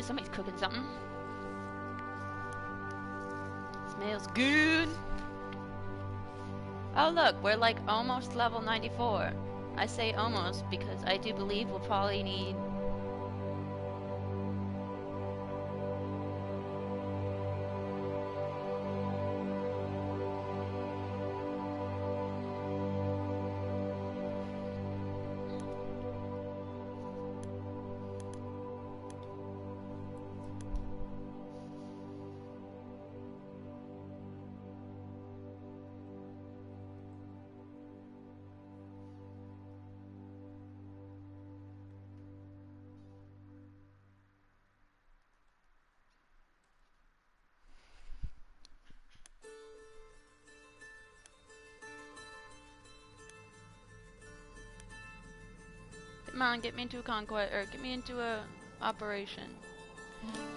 somebody's cooking something. Smells good. Oh look, we're like almost level 94. I say almost because I do believe we'll probably need... Come on, get me into a conquest, or get me into a operation.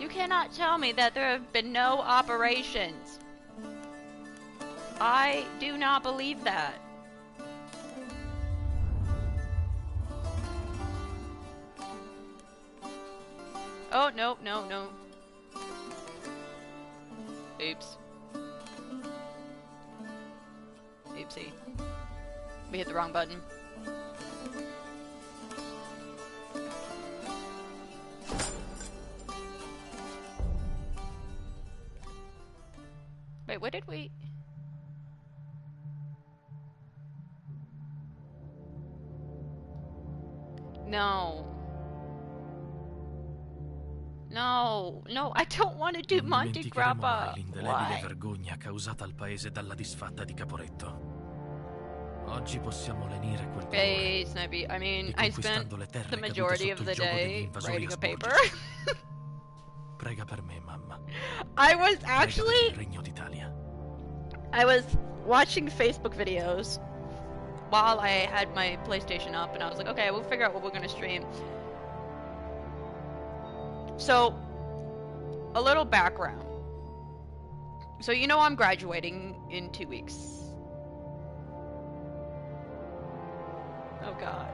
You cannot tell me that there have been no operations. I do not believe that. Oh, no, no, no. Oops. Oopsie. We hit the wrong button. Wait, what did we... No. No, no, I don't want to do Monte Grappa. L'indelebile vergogna causata al paese dalla disfatta di Caporetto. Oggi possiamo lenire quel dolore. Snipey, I mean, I spent the majority of the day writing a paper. Prega per me, mamma. I was actually... I was watching Facebook videos while I had my PlayStation up, and I was like, okay, we'll figure out what we're gonna stream. So, a little background. So you know I'm graduating in 2 weeks. Oh god.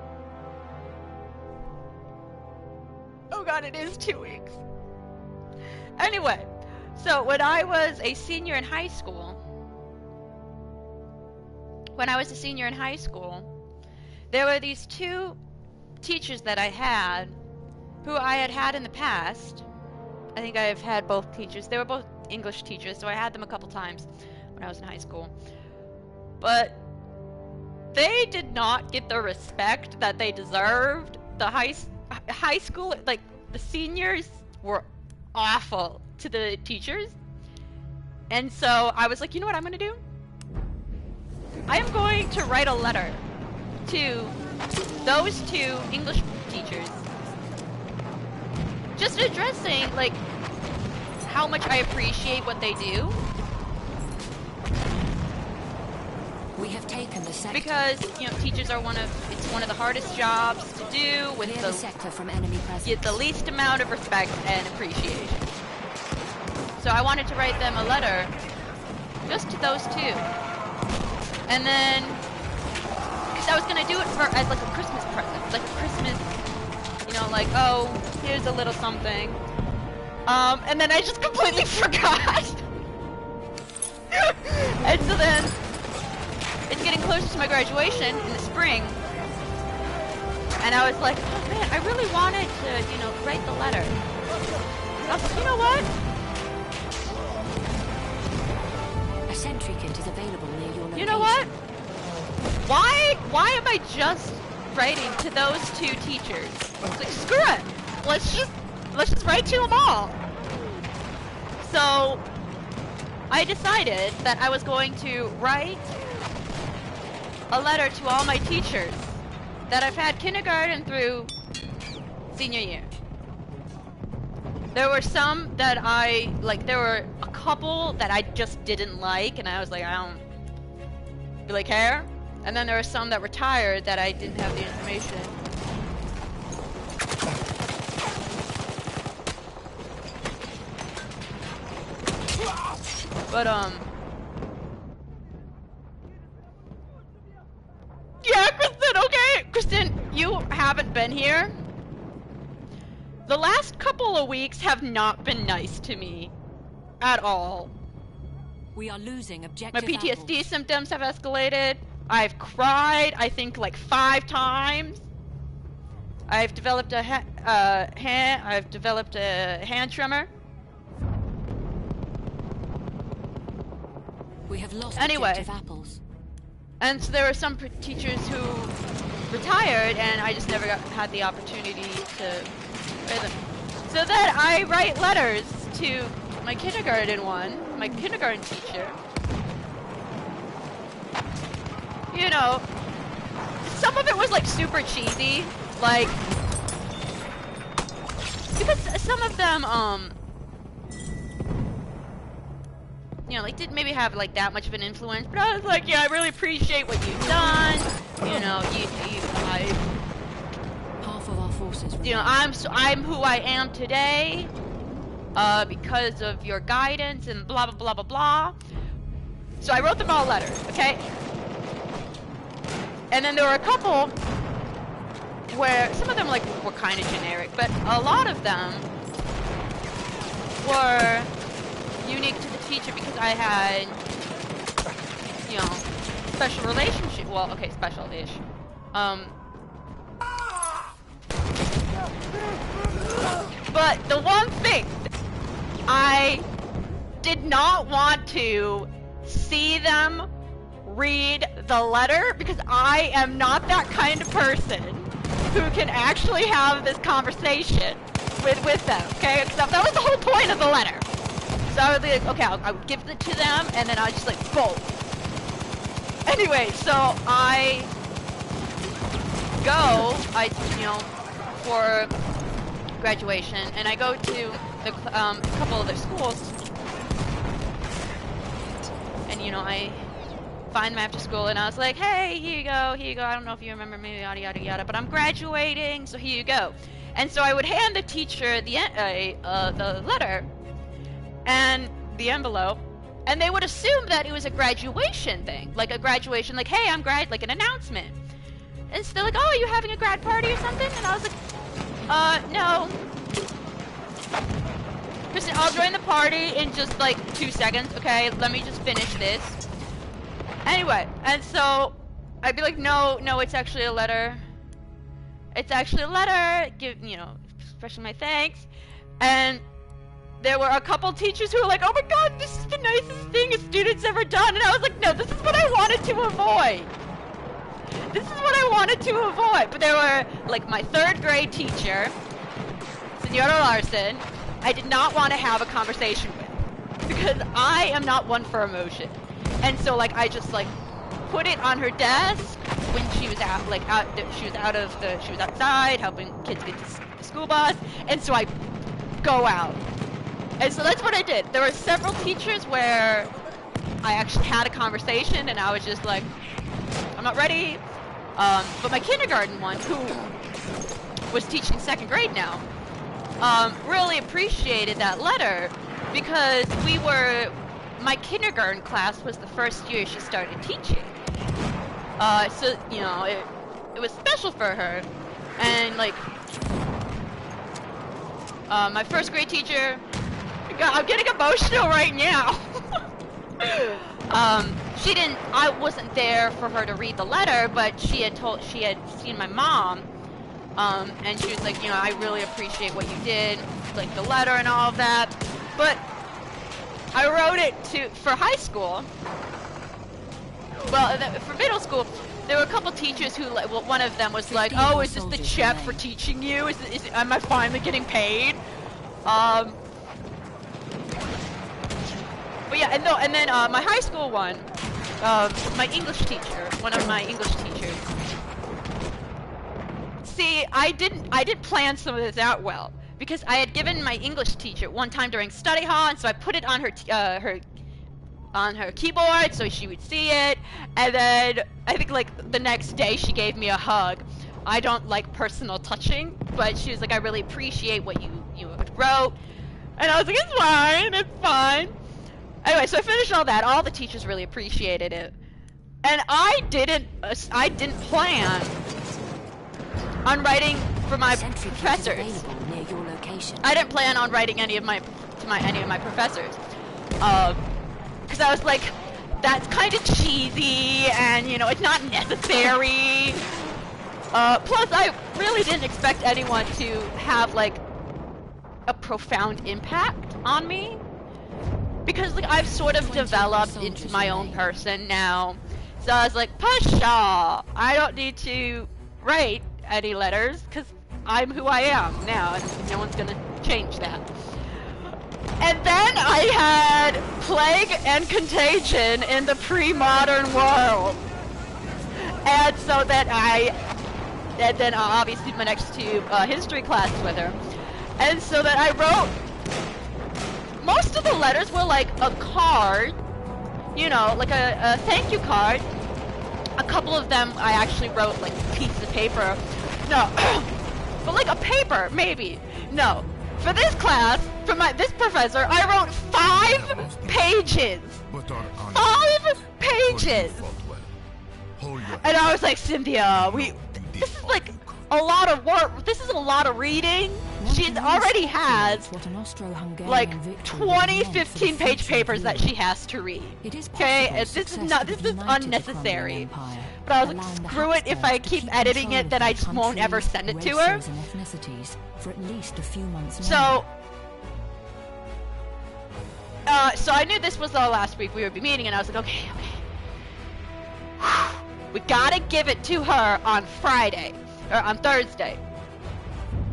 Oh god, it is 2 weeks. Anyway, so when I was a senior in high school, there were these two teachers that I had who I had in the past. I think I've had both teachers. They were both English teachers, so I had them a couple times when I was in high school. But they did not get the respect that they deserved. The high school, like, the seniors were awful to the teachers. And so I was like, you know what I'm gonna do? I am going to write a letter to those two English teachers, just addressing, like, how much I appreciate what they do. We have taken the sector. Because, you know, teachers are one of the hardest jobs to do, with the sector from enemy presence. Get the least amount of respect and appreciation. So I wanted to write them a letter just to those two. And then, because I was gonna do it as like a Christmas present, like a Christmas, you know, like, oh, here's a little something. And then I just completely forgot. And so then, it's getting closer to my graduation in the spring, and I was like, oh man, I really wanted to, you know, write the letter. And I was like, you know what? A sentry kit is available near your location. You know what? Why am I just writing to those two teachers? It's like, screw it. Let's just write to them all. So I decided that I was going to write a letter to all my teachers that I've had kindergarten through senior year. There were some that I, like, there were a couple that I just didn't like, and I was like, I don't really care. And then there were some that retired that I didn't have the information. But, yeah, Kristen, okay! Kristen, you haven't been here. the last couple of weeks have not been nice to me at all. We are losing My objective PTSD apples. symptoms have escalated. I've cried, I think, like 5 times. I've developed a hand tremor. We have lost Anyway. objective apples. And so there were some teachers who retired, and I just never had the opportunity to write them. So then I write letters to my kindergarten teacher. You know, some of it was like super cheesy, like, because some of them, you know, like, didn't maybe have like that much of an influence, but I was like, yeah, I really appreciate what you've done. You know, Half of our forces. you know, I'm who I am today, because of your guidance and blah blah blah blah blah. So I wrote them all letters, okay? And then there were a couple where some of them like were kind of generic, but a lot of them were unique to the teacher because I had, you know, special relationship. Well, okay, special-ish. But the one thing, I did not want to see them read the letter because I am not that kind of person who can actually have this conversation with them, okay? Because that was the whole point of the letter. So I would be like, okay, I would give it to them, and then I would just like, boom. Anyway, so I go, you know, for graduation, and I go to the couple of their schools, and you know, I find them after school, and I was like, hey, here you go, I don't know if you remember me, yada yada yada, but I'm graduating, so here you go. And so I would hand the teacher the letter and the envelope, and they would assume that it was a graduation thing, like a graduation, like, hey, I'm like an announcement. And so they're like, oh, you having a grad party or something? And I was like, no. Kristen, I'll join the party in just like 2 seconds, okay? Let me just finish this. Anyway, and so I'd be like, no, it's actually a letter. It's actually a letter, you know, expressing my thanks. And there were a couple teachers who were like, oh my god, this is the nicest thing a student's ever done. And I was like, no, this is what I wanted to avoid. This is what I wanted to avoid. But there were, like, my 3rd grade teacher, Senora Larson, I did not want to have a conversation with. Because I am not one for emotion. And so, like, I just, like, put it on her desk when she was out, like, she was outside helping kids get to the school bus. And so I go out. And so that's what I did. There were several teachers where I actually had a conversation and I was just like, I'm not ready. But my kindergarten one, who was teaching 2nd grade now, really appreciated that letter because my kindergarten class was the first year she started teaching. So, you know, it was special for her. And, like, my 1st grade teacher, God, I'm getting emotional right now. I wasn't there for her to read the letter, but she had seen my mom, and she was like, you know, I really appreciate what you did, like the letter and all of that, but I wrote it for high school. Well, for middle school, there were a couple teachers who, like, well, one of them was like, oh, is this the check for teaching you? Am I finally getting paid? But yeah, and then my high school one, my English teacher, one of my English teachers. See, I didn't plan some of this out well because I had given my English teacher one time during study hall, and so I put it on her keyboard so she would see it, and then I think like the next day she gave me a hug. I don't like personal touching, but she was like, I really appreciate what you wrote, and I was like, it's fine. Anyway, so I finished all that. All the teachers really appreciated it, and I didn't plan on writing for my professors. information. I didn't plan on writing any of my professors, because I was like, that's kind of cheesy, and you know, it's not necessary. Plus, I really didn't expect anyone to have like a profound impact on me, because like I've sort of developed into my own person now. So I was like, Pasha, I don't need to write any letters because I'm who I am now, and no one's gonna change that. And then I had Plague and Contagion in the pre-modern world, and so then obviously my next two history classes with her, and so that I wrote. Most of the letters were like a card, you know, like a thank you card. A couple of them I actually wrote like pieces of paper. No, but like a paper, maybe. No, for this class, for this professor, I wrote 5 pages. 5 pages. And I was like, Cynthia, this is like a lot of work. This is a lot of reading. She already has like 20 15-page papers that she has to read. Okay, this is unnecessary. But I was like, screw it, if I keep editing it, then I just won't ever send it to her. So I knew this was the last week we would be meeting, and I was like, okay. We gotta give it to her on Friday, or on Thursday.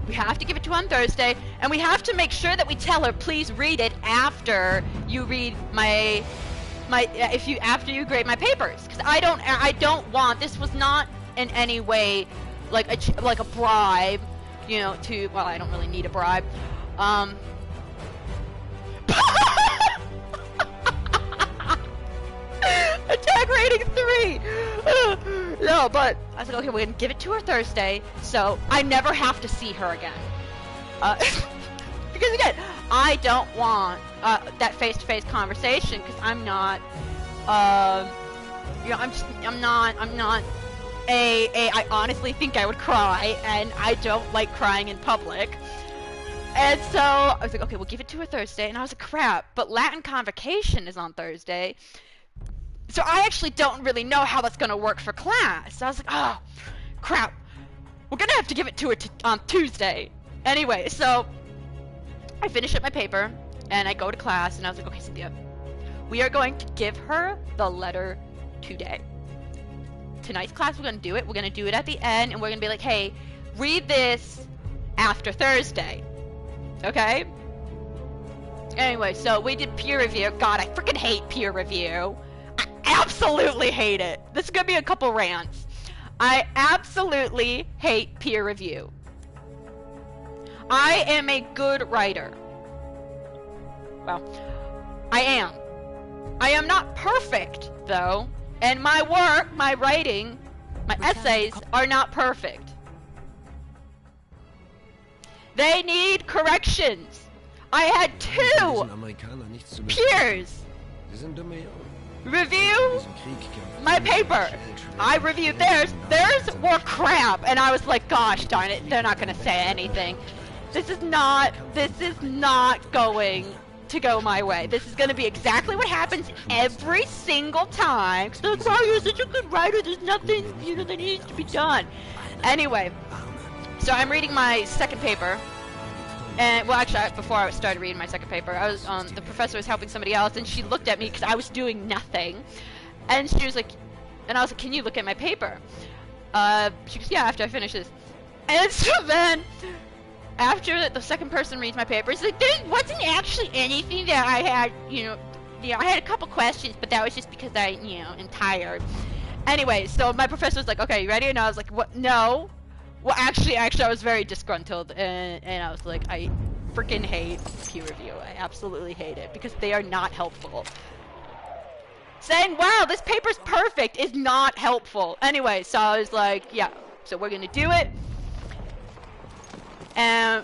We have to give it to her on Thursday, and we have to make sure that we tell her, please read it after you read after you grade my papers, because I don't want, this was not in any way like a bribe, you know, well, I don't really need a bribe. Attack rating 3! No, but I was like, okay, we're gonna give it to her Thursday, so I never have to see her again. Because again, I don't want that face-to-face conversation, because I'm not, you know, I honestly think I would cry, and I don't like crying in public. And so I was like, okay, we'll give it to her Thursday, and I was like, crap, but Latin Convocation is on Thursday. So I actually don't really know how that's going to work for class. So I was like, oh, crap. We're going to have to give it to her on Tuesday. Anyway, so I finish up my paper, and I go to class, and I was like, okay, Cynthia, we are going to give her the letter today. Tonight's class, we're going to do it. We're going to do it at the end, and we're going to be like, hey, read this after Thursday. Okay? Anyway, so we did peer review. God, I freaking hate peer review. Absolutely hate it. This is gonna be a couple rants. I absolutely hate peer review. I am a good writer. Well, I am. I am not perfect, though, and my work, my writing, my essays are not perfect. They need corrections. I had 2 peers review my paper. I reviewed theirs. Theirs were crap, and I was like, gosh darn it, they're not gonna say anything. This is not going to go my way. This is gonna be exactly what happens every single time. Cause they're like, wow, you're such a good writer, there's nothing, you know, that needs to be done. Anyway, so I'm reading my second paper. And, well, actually, before I started reading my second paper, I was, the professor was helping somebody else, and she looked at me because I was doing nothing. And she was like, and I was like, can you look at my paper? She goes, yeah, after I finish this. And so then, after the second person reads my paper, it's like, there wasn't actually anything that I had, you know, I had a couple questions, but that was just because I, you know, am tired. Anyway, so my professor was like, okay, you ready? And I was like, what? No. Well, actually, I was very disgruntled, and I was like, I freaking hate peer review. I absolutely hate it, because they are not helpful. Saying, wow, this paper's perfect is not helpful. Anyway, so I was like, yeah, so we're gonna do it. And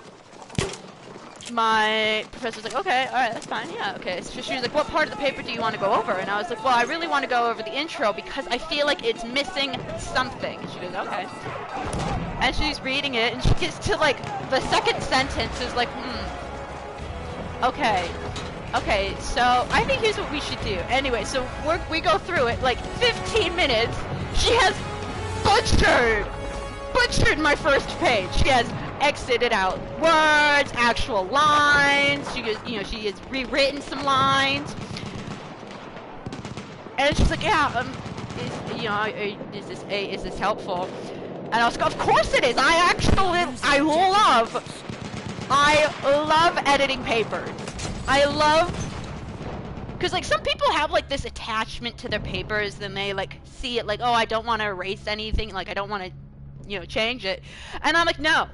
my professor was like, okay, alright, that's fine, yeah, okay. So she was like, what part of the paper do you want to go over? And I was like, well, I really want to go over the intro because I feel like it's missing something. And she goes, okay. And she's reading it, and she gets to like the second sentence is like, okay, so I think here's what we should do. Anyway, so we go through it, like 15 minutes. She has butchered my first page. She has exited out words, actual lines. She has rewritten some lines. And she's like, yeah, is this helpful? And I was like, of course it is. I love editing papers. Because like some people have like this attachment to their papers, and they like see it like, oh, I don't want to erase anything, like I don't want to, change it. And I'm like, no.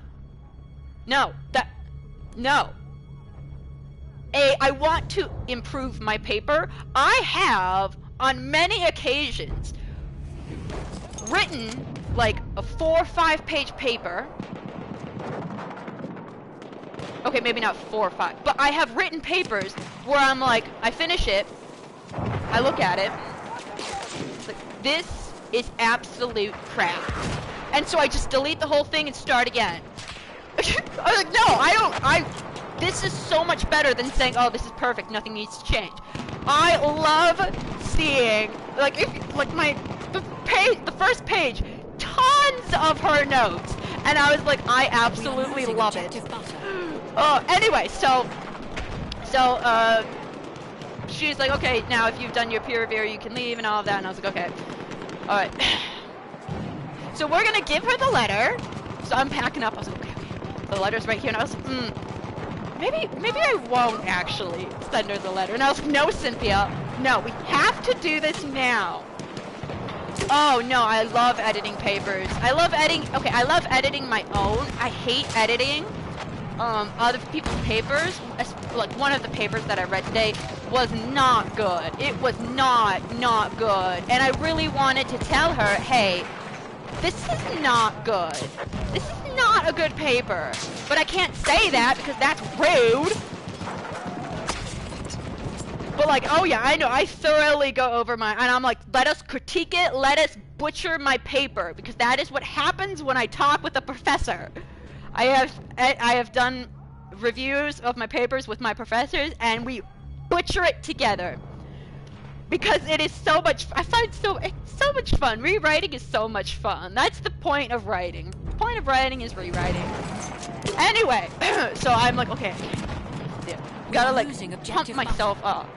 I want to improve my paper. I have, on many occasions, written like a 4 or 5 page paper. Okay, maybe not 4 or 5, but I have written papers where I'm like, I finish it, I look at it, it's like, this is absolute crap. And so I just delete the whole thing and start again. I was like, no, this is so much better than saying, oh, this is perfect, nothing needs to change. I love seeing, like, the first page, tons of her notes, and I was like, I absolutely love it. Anyway, so she's like, okay, now if you've done your peer review, you can leave and all of that, and I was like, okay, all right. So we're gonna give her the letter. So I'm packing up. I was like, okay, the letter's right here, and I was like, maybe I won't actually send her the letter. And I was like, no, Cynthia, no, we have to do this now. Oh no, I love editing papers. I love editing my own. I hate editing other people's papers. Like one of the papers that I read today was not good. It was not good. And I really wanted to tell her, hey, this is not good. This is not a good paper. But I can't say that because that's rude. But like, oh yeah, I know, I thoroughly go over and I'm like, let us critique it, let us butcher my paper, because that is what happens when I talk with a professor. I have done reviews of my papers with my professors, and we butcher it together. Because it is so much, I find it's so much fun. Rewriting is so much fun. That's the point of writing. The point of writing is rewriting. Anyway, so I'm like, okay. Yeah, gotta like pump myself up.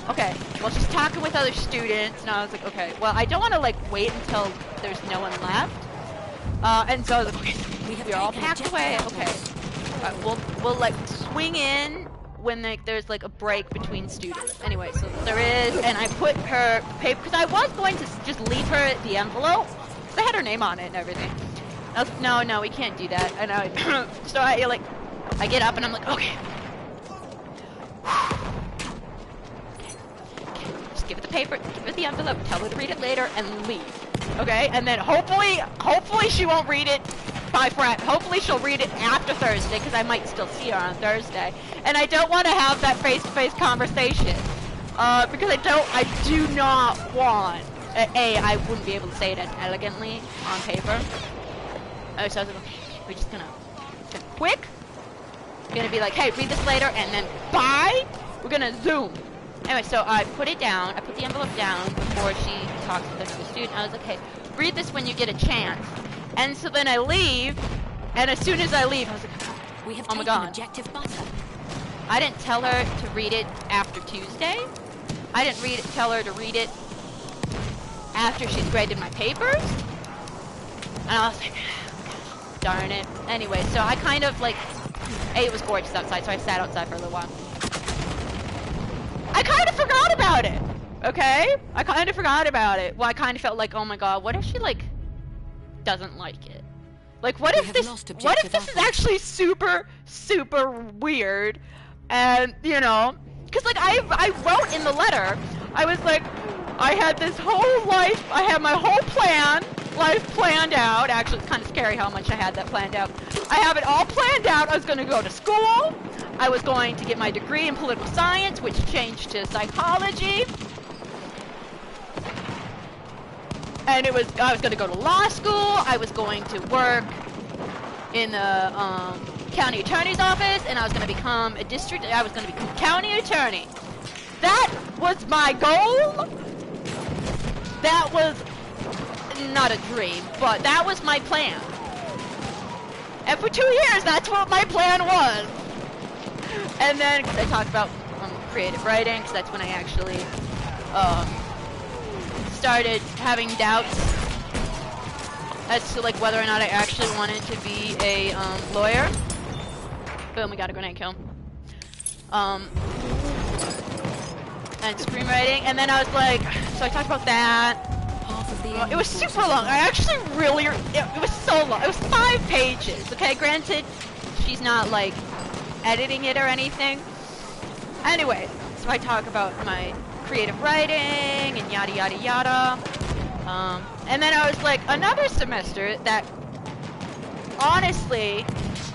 Okay, well she's talking with other students, and I was like, okay, well I don't want to like wait until there's no one left. And so I was like, okay, we're all packed away, okay. We'll like swing in when there's like a break between students. Anyway, so there is, and I put her paper, because I was going to just leave her the envelope, because I had her name on it and everything. I was like, no, we can't do that. And so I get up and I'm like, okay. Just give it the paper, give it the envelope, tell her to read it later, and leave. Okay, and then hopefully she won't read it by Friday. Hopefully she'll read it after Thursday, because I might still see her on Thursday. And I don't want to have that face-to-face conversation, because I do not want. I wouldn't be able to say it as elegantly on paper. So I was like, okay, we're just gonna quick. We're gonna be like, hey, read this later, and then bye. We're gonna zoom. Anyway, so I put it down. I put the envelope down before she talks with another student. I was like, hey, read this when you get a chance. And so then I leave, and as soon as I leave, I was like, oh my god. Objective butter. I didn't tell her to read it after Tuesday. I didn't tell her to read it after she's graded my papers. And I was like, darn it. Anyway, so I kind of like, it was gorgeous outside, so I sat outside for a little while. I kind of forgot about it, okay? I kind of forgot about it. Well, I kind of felt like, oh my god, what if she like doesn't like it? Like, what if this is actually super weird? And because like I wrote in the letter, I was like, I had this whole life, I had my whole life planned out. Actually, it's kind of scary how much I had that planned out. I have it all planned out. I was going to go to school. I was going to get my degree in political science, which changed to psychology. And I was going to go to law school. I was going to work in the county attorney's office, and I was going to become I was going to become a county attorney. That was my goal. That was not a dream, but that was my plan. And for 2 years, that's what my plan was. And then, because I talked about creative writing, because that's when I actually started having doubts as to like whether or not I actually wanted to be a lawyer. Boom, we got a grenade kill. And screenwriting, and then I was like, so I talked about that. It was super long. I actually really, it was so long. It was 5 pages. Okay, granted, she's not like editing it or anything. Anyway, so I talk about my creative writing and yada yada yada. And then I was like, another semester that honestly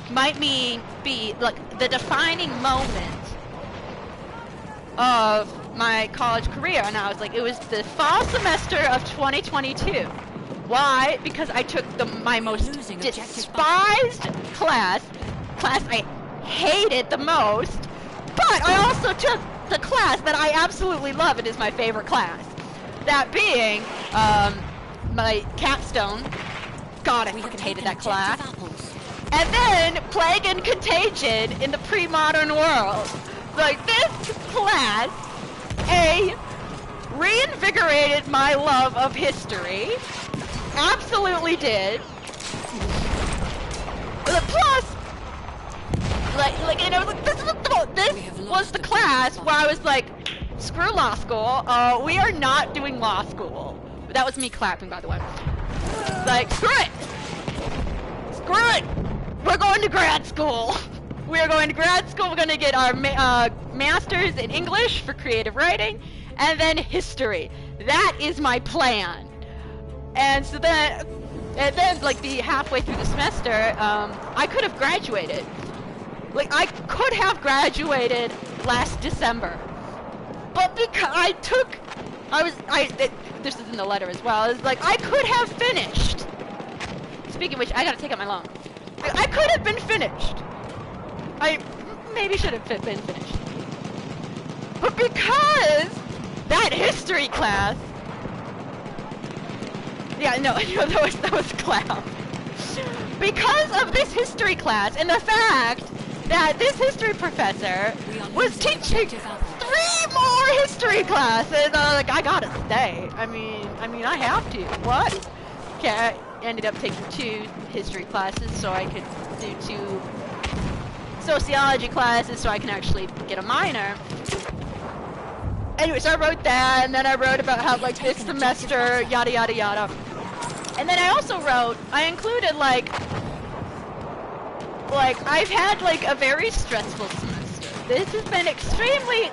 might be like the defining moment of my college career, and I was like, it was the fall semester of 2022. Why? Because I took my most despised class I hated the most, but I also took the class that I absolutely love. It is my favorite class. That being my capstone. God, I fucking hated that class. And then Plague and Contagion in the pre-modern world. Like, this class, reinvigorated my love of history. Absolutely did. Plus, like you know, this was the class where I was like, screw law school. We are not doing law school. That was me clapping, by the way. Like, screw it. Screw it. We're going to grad school. We are going to grad school. We're going to get our masters in English for creative writing, and then history. That is my plan. And so then, like the halfway through the semester, I could have graduated. Like, I could have graduated last December, but because this is in the letter as well. It's like I could have finished. Speaking of which, I gotta take out my loan. I could have been finished. I maybe should have been finished. But because that history class, yeah, no, that was clown. Because of this history class and the fact that this history professor was teaching 3 more history classes, like, I gotta stay. I mean, I have to. What? Okay, I ended up taking 2 history classes so I could do 2 sociology classes so I can actually get a minor. Anyway, so I wrote that, and then I wrote about how, like, this semester, yada yada yada. And then I also wrote, I included, like, I've had, like, a very stressful semester. This has been extremely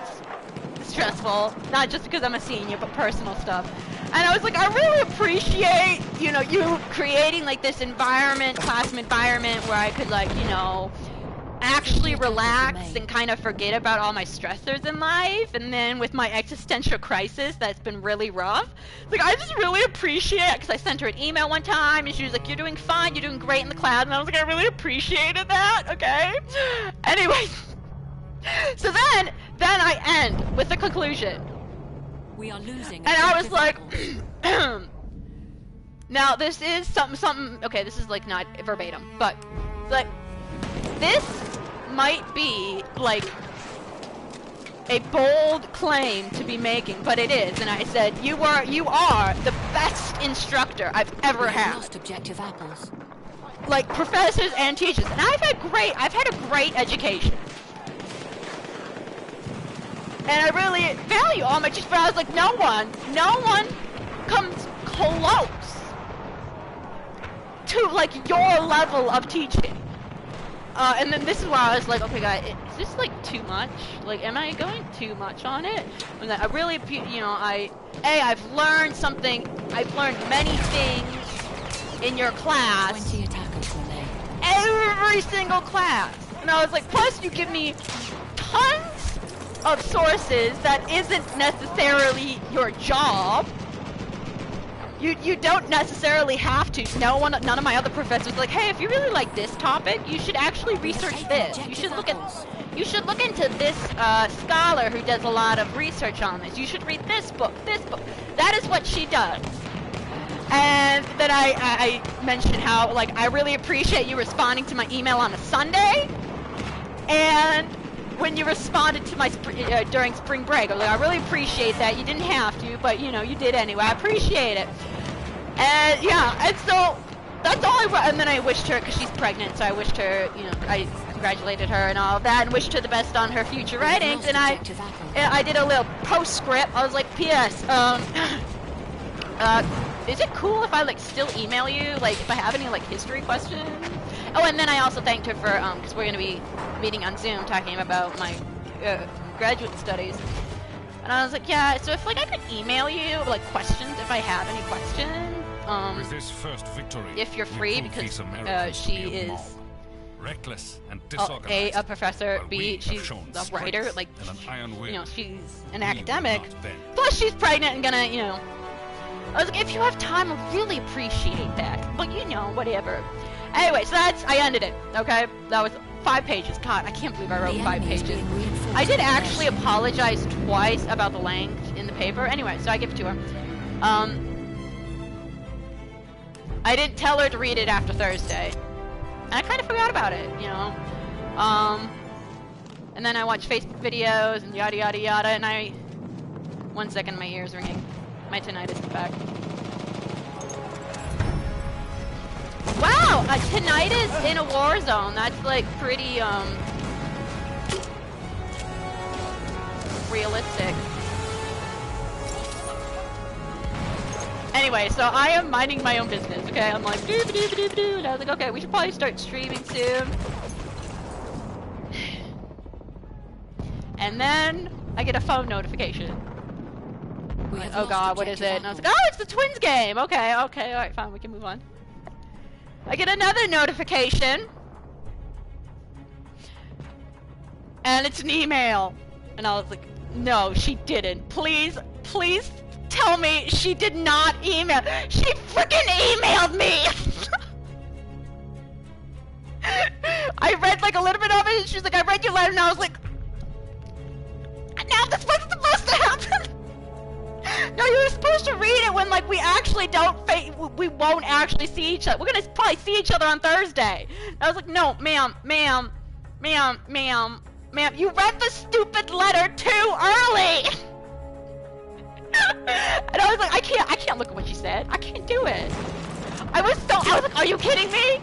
stressful, not just because I'm a senior, but personal stuff. And I was like, I really appreciate, you know, you creating, like, this environment, classroom environment where I could, like, you know, actually relax and kind of forget about all my stressors in life. And then with my existential crisis that's been really rough, like, I just really appreciate it, because I sent her an email one time and she was like, you're doing fine, you're doing great in the class. And I was like, I really appreciated that. Okay, anyway. So then I end with the conclusion. We are losing. And I was like, now this is something, okay, this is like not verbatim, but like, this might be like a bold claim to be making, but it is. And I said, you are the best instructor I've ever had. Lost objective apples. Like, professors and teachers. And I've had a great education. And I really value all my teachers, but I was like, no one comes close to, like, your level of teaching. And then this is where I was like, okay guys, is this like too much? Like, am I going too much on it? And I really, you know, I've learned something, I've learned many things in your class. 20 attackers were there. Every single class. And I was like, plus you give me tons of sources that isn't necessarily your job. you don't necessarily have to. None of my other professors are like, hey, if you really like this topic, you should actually research this. You should look into this scholar who does a lot of research on this. You should read this book, this book. That is what she does. And then I mentioned how, like, I really appreciate you responding to my email on a Sunday. And when you responded to my during spring break, I was like, I really appreciate that. You didn't have to, but you know, you did anyway. I appreciate it. And yeah, and so that's all I wrote. And then I wished her, because she's pregnant, so I wished her, you know, I congratulated her and all of that, and wished her the best on her future writings. And I did a little postscript. I was like, P.S. Is it cool if I like still email you, like if I have any like history questions? Oh, and then I also thanked her for because we're gonna be meeting on Zoom talking about my graduate studies. And I was like, yeah, so if like I could email you like questions if I have any questions. With this first victory, if you're free, because she is reckless and A, disorganized. a professor, B, she's a writer, like, you know, she's an academic. Plus she's pregnant and gonna, you know. I was like, if you have time, I really appreciate that. But you know, whatever. Anyway, so I ended it, okay? That was 5 pages. God, I can't believe I wrote 5 pages. I did actually apologize twice about the length in the paper. Anyway, so I give it to her. I didn't tell her to read it after Thursday. And I kind of forgot about it, you know? And then I watched Facebook videos and yada yada yada, and 1 second, my ear's ringing. My tinnitus is back. Wow, a tinnitus in a war zone. That's like pretty realistic. Anyway, so I am minding my own business, okay? I'm like doo doo doo doo, and I was like, okay, we should probably start streaming soon. And then I get a phone notification. Oh god, what is it? And I was like, oh, it's the Twins game! Okay, okay, alright, fine, we can move on. I get another notification. And it's an email. And I was like, no, she didn't. Please, please tell me she did not email. She freaking emailed me! I read like a little bit of it, and she's like, I read your letter, and I was like, now this wasn't supposed to happen! No, you were supposed to read it when, like, we actually we won't actually see each other. We're gonna probably see each other on Thursday. And I was like, no, ma'am, you read the stupid letter too early! And I was like, I can't look at what she said. I can't do it. I was like, are you kidding me?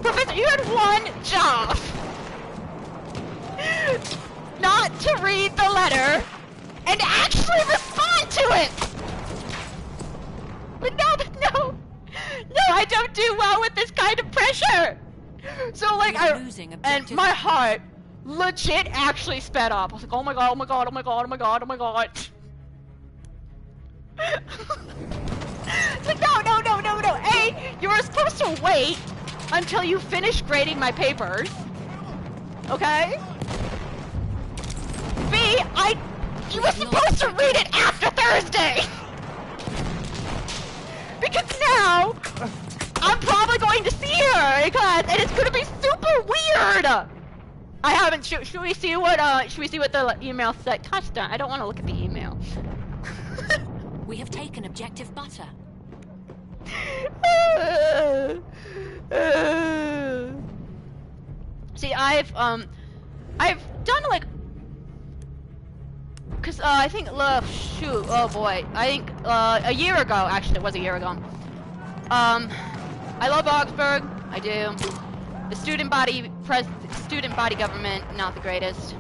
Professor, you had one job. Not to read the letter and actually respond to it! But no, I don't do well with this kind of pressure! So like, and my heart legit actually sped up. I was like, oh my god, oh my god, oh my god, oh my god, oh my god. It's like, no. A, you were supposed to wait until you finish grading my papers. Okay? B, you were supposed to read it after Thursday! Because now, I'm probably going to see her in class, and it's gonna be super weird! I haven't, should we see what the email said? Gosh darn, I don't want to look at the email. We have taken objective butter. See, I've done like, cause I think, shoot, oh boy, I think a year ago, actually it was a year ago. I love Augsburg, I do. The student body government, not the greatest.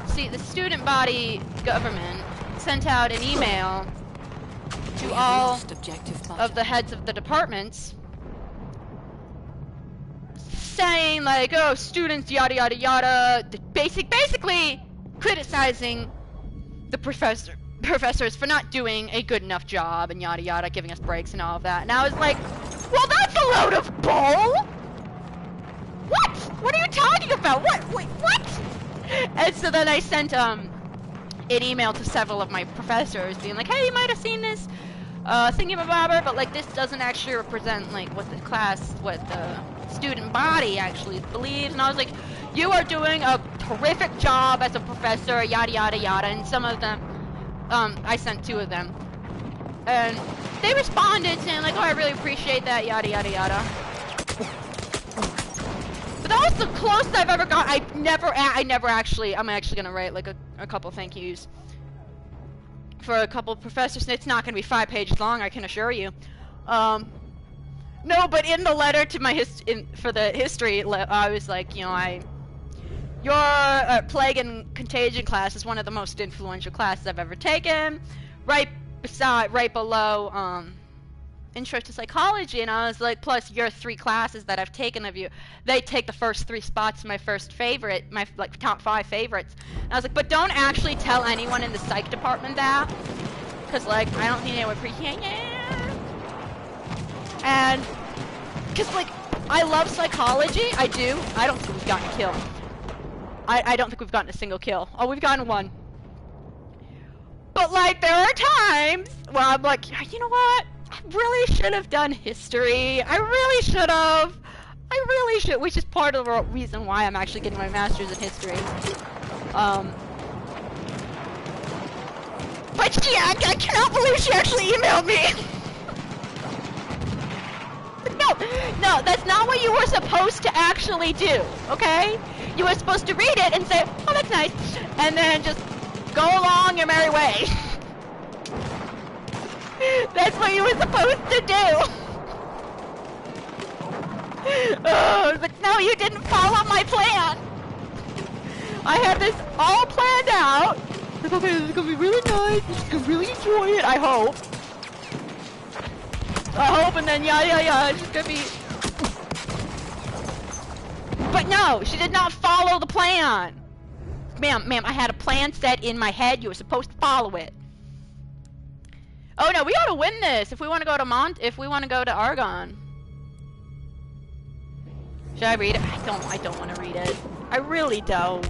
See, the student body government sent out an email to all of the heads of the departments saying like, oh, students, yada yada yada, basically criticizing the professors for not doing a good enough job and yada yada, giving us breaks and all of that. And I was like, well, that's a load of bull! What? What are you talking about? What? Wait, what? And so then I sent an email to several of my professors being like, hey, you might have seen this thingamabobber, but like this doesn't actually represent like what the student body actually believes. And I was like, you are doing a terrific job as a professor, yada yada yada. And some of them, I sent 2 of them, and they responded saying like, oh, I really appreciate that, yada yada yada. But that was the closest I've ever got. I'm actually gonna write like a couple thank yous for a couple of professors. It's not gonna be 5 pages long, I can assure you. No, but in the letter to my for the history, I was like, you know, your Plague and Contagion class is one of the most influential classes I've ever taken. Right below, Intro to Psychology, and I was like, plus your 3 classes that I've taken of you, they take the first 3 spots, my first favorite, my like top 5 favorites. And I was like, but don't actually tell anyone in the psych department that, because like, I don't think they would appreciate it. And, because like, I love psychology, I do. I don't think we've gotten a kill. I don't think we've gotten a single kill. Oh, we've gotten 1. But like, there are times where I'm like, you know what? I really should have done history. I really should have. I really should, which is part of the reason why I'm actually getting my master's in history. But yeah, I cannot believe she actually emailed me. No, that's not what you were supposed to actually do, okay? You were supposed to read it and say, oh, that's nice, and then just go along your merry way. That's what you were supposed to do. But no, you didn't follow my plan. I had this all planned out. Like, okay, this is gonna be really nice. You're gonna really enjoy it, I hope. And then yeah, it's just gonna be... But no, she did not follow the plan. Ma'am, I had a plan set in my head. You were supposed to follow it. Oh no, we gotta win this if we want to go to Argonne. Should I read it? I don't want to read it. I really don't.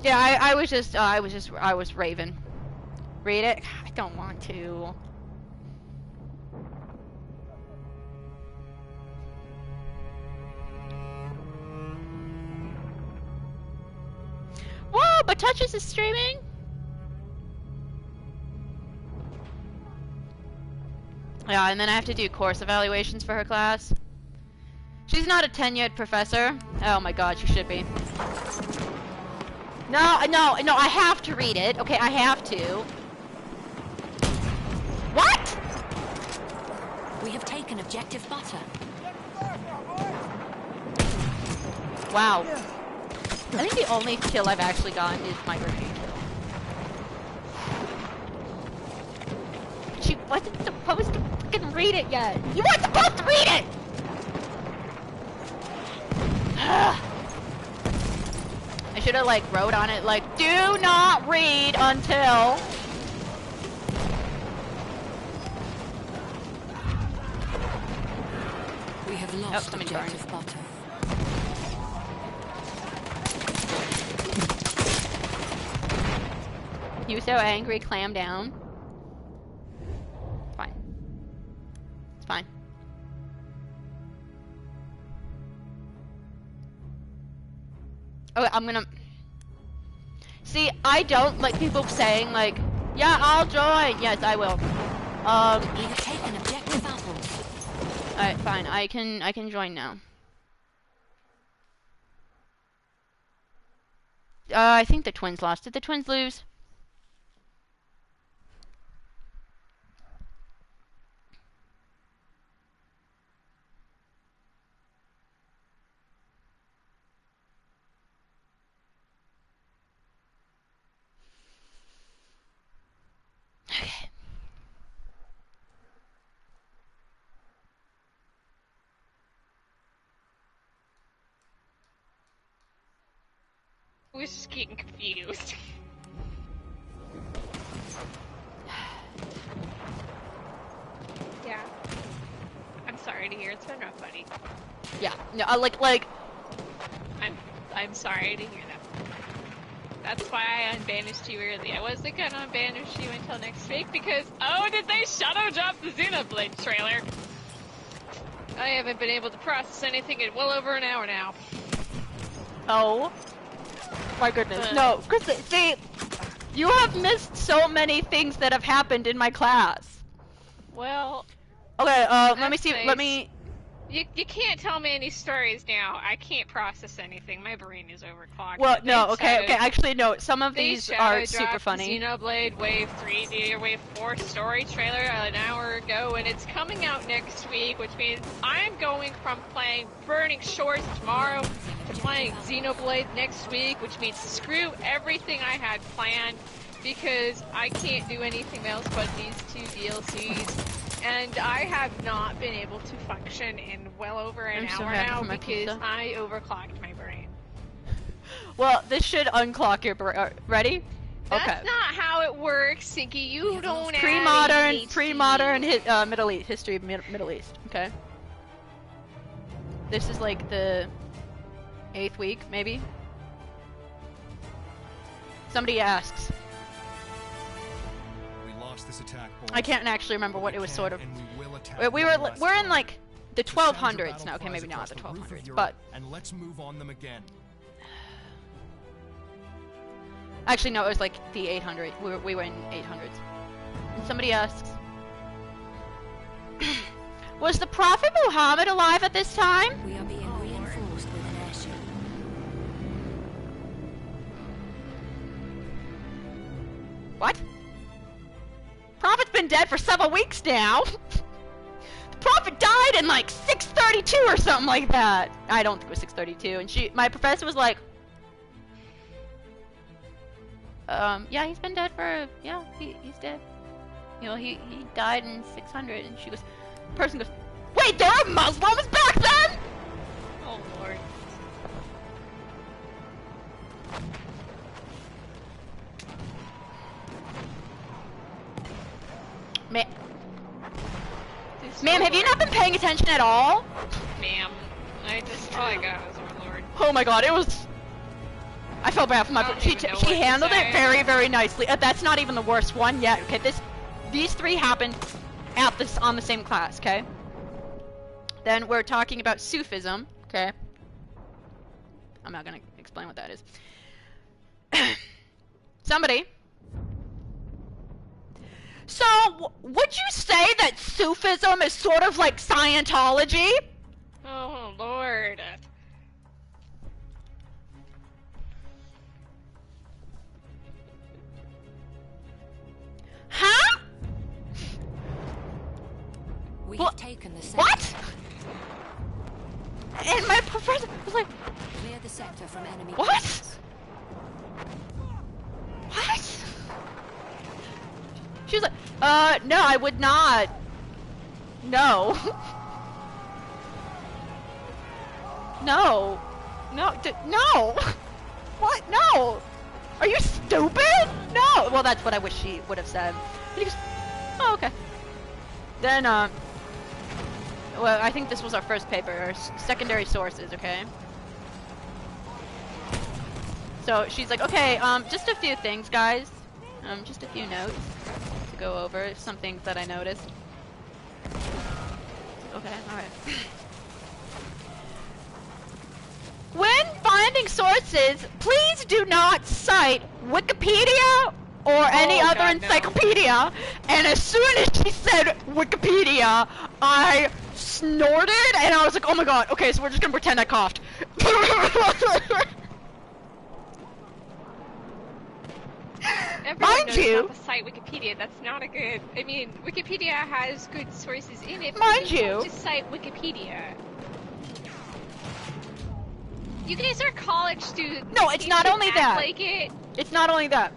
Yeah, I was raving. Read it? I don't want to. Whoa, Buttouchious is streaming? Yeah, and then I have to do course evaluations for her class. She's not a tenured professor. Oh my god, she should be. No, I have to read it. Okay, I have to. What? We have taken objective butter. Wow. I think the only kill I've actually gotten is my grenade kill. She wasn't supposed to fucking read it yet. You weren't supposed to read it! I should have like wrote on it like, do not read until... We have lost objective butter. You so angry, clam down. It's fine. It's fine. Okay, I'm gonna... See, I don't like people saying like, yeah, I'll join. Yes, I will. We have taken objective apples. Alright, fine. I can join now. I think the twins lost. Did the twins lose? Okay. I was just getting confused. Yeah. I'm sorry to hear It's been rough, buddy. Yeah. No, like. I'm sorry to hear that. That's why I unbanished you early. I wasn't gonna unbanish you until next week because, oh, did they shadow drop the Xenoblade trailer? I haven't been able to process anything in well over an hour now. Oh. My goodness. No, because see, you have missed so many things that have happened in my class. Well. Okay, let me see. Nice. Let me. You can't tell me any stories now. I can't process anything. My brain is overclocked. Well, no, okay. Actually, no. Some of these are super funny. Xenoblade Wave 3 or Wave 4 story trailer an hour ago, and it's coming out next week, which means I'm going from playing Burning Shores tomorrow to playing Xenoblade next week, which means screw everything I had planned, because I can't do anything else but these 2 DLCs. And I have not been able to function in well over an hour now because I overclocked my brain. Well, this should unclock your brain. Ready? That's okay. not how it works, Sinky. You don't pre-modern Middle East history of Middle East. Okay. This is like the 8th week, maybe. Somebody asks. This attack, I can't actually remember what it was sort of. We're in like the 1200s now. Okay, maybe not the 1200s, but and let's move on them again. Actually, no, it was like the 800s. We were in 800s. And somebody asks, was the Prophet Muhammad alive at this time? We are being reinforced with an airship. What? Prophet's been dead for several weeks now. The Prophet died in like 632 or something like that. I don't think it was 632. And my professor was like, yeah, he's been dead for, yeah, he's dead. You know, he died in 600. And she goes, the person goes, wait, there were Muslims back then? Oh, Lord. Ma'am, have you not been paying attention at all? Ma'am, all I got was our Lord. Oh my god, it was... I felt bad for my... She handled it very, very nicely. That's not even the worst one yet, okay? These 3 happened on the same class, okay? Then we're talking about Sufism, okay? I'm not gonna explain what that is. Somebody... So, would you say that Sufism is sort of like Scientology? Oh, Lord. Huh? We have taken the sector. What? And my professor was like... Clear the sector from enemy... What? Forces. What? She was like, no, I would not. No. No. No, no. What? No. Are you stupid? No. Well, that's what I wish she would have said. And he goes, oh, okay. Then, well, I think this was our first paper, our secondary sources, okay? So she's like, okay, just a few things, guys. Just a few notes to go over, some things that I noticed. Okay, alright. When finding sources, please do not cite Wikipedia or any other encyclopedia. And as soon as she said Wikipedia, I snorted and I was like, oh my god, okay, so we're just gonna pretend I coughed. Everyone Mind knows you, about the site Wikipedia. That's not a good. I mean, Wikipedia has good sources in it. Mind you, don't just cite Wikipedia. You guys are college students. No, it's not only that. Like it. It's not only that.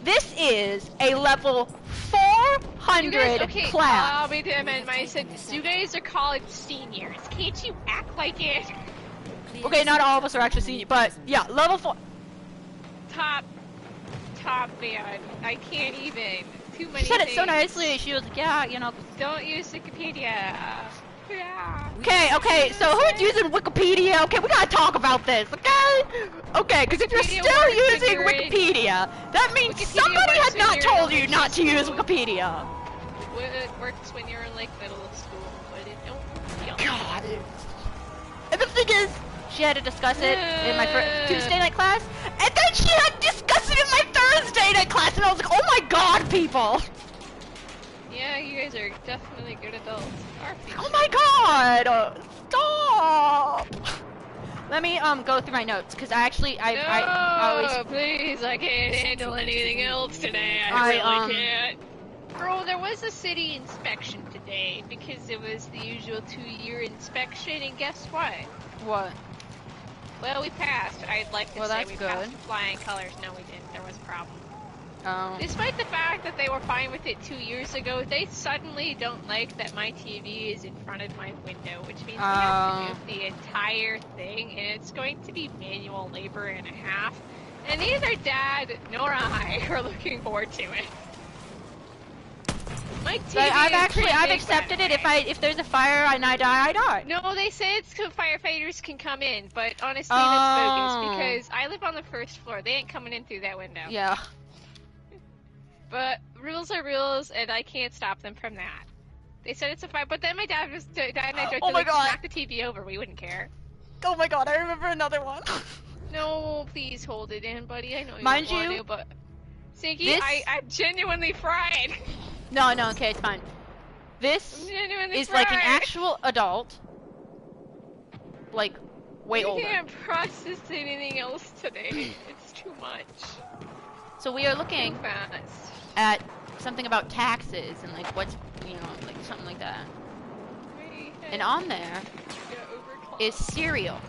This is a level 400 class. I'll be damn it. I said, you guys are college seniors. Can't you act like it? Okay, not all of us are actually seniors, but yeah, level 4. Top man. I can't even. Too many She said it so things. nicely. She was like, yeah, you know. Don't use Wikipedia. Yeah. Okay, so who's using Wikipedia? Okay, we gotta talk about this, okay? Okay, because if you're Wikipedia still works when using you're in- Wikipedia, that means Wikipedia somebody works has when not you're in told you not to use elementary school. Wikipedia. It works when you're in like middle of school, but it don't. God. And the thing is, she had to discuss it in my Tuesday night class, and then she had to discuss it in my Thursday night class, and I was like, oh my god, people! Yeah, you guys are definitely good adults. Oh my god! Stop! Let me go through my notes, because I always... Please, I can't handle anything else today. I really can't. Girl, there was a city inspection today, because it was the usual 2-year inspection, and guess what? What? Well, we passed. I'd like to say that's we good. passed with flying colors. No, we didn't. There was a problem. Oh. Despite the fact that they were fine with it 2 years ago, they suddenly don't like that my TV is in front of my window, which means we have to move the entire thing, and it's going to be manual labor and a half. And neither Dad nor I are looking forward to it. My TV I've accepted it. If there's a fire and I die, I die. No, they say it's so firefighters can come in, but honestly, that's bogus, because I live on the first floor. They ain't coming in through that window. Yeah. But rules are rules, and I can't stop them from that. They said it's a fire, but then my dad and I joked to knock the TV over. We wouldn't care. Oh my god, I remember another one. No, please hold it in, buddy. I know you Mind don't want you, to, but Sinky, I'm genuinely fried. No, okay, it's fine. This is fried. like an actual adult. Like, way older. I can't process anything else today. It's too much. So we are looking Too fast. at something about taxes and like what's, like something like that. And on there is cereal.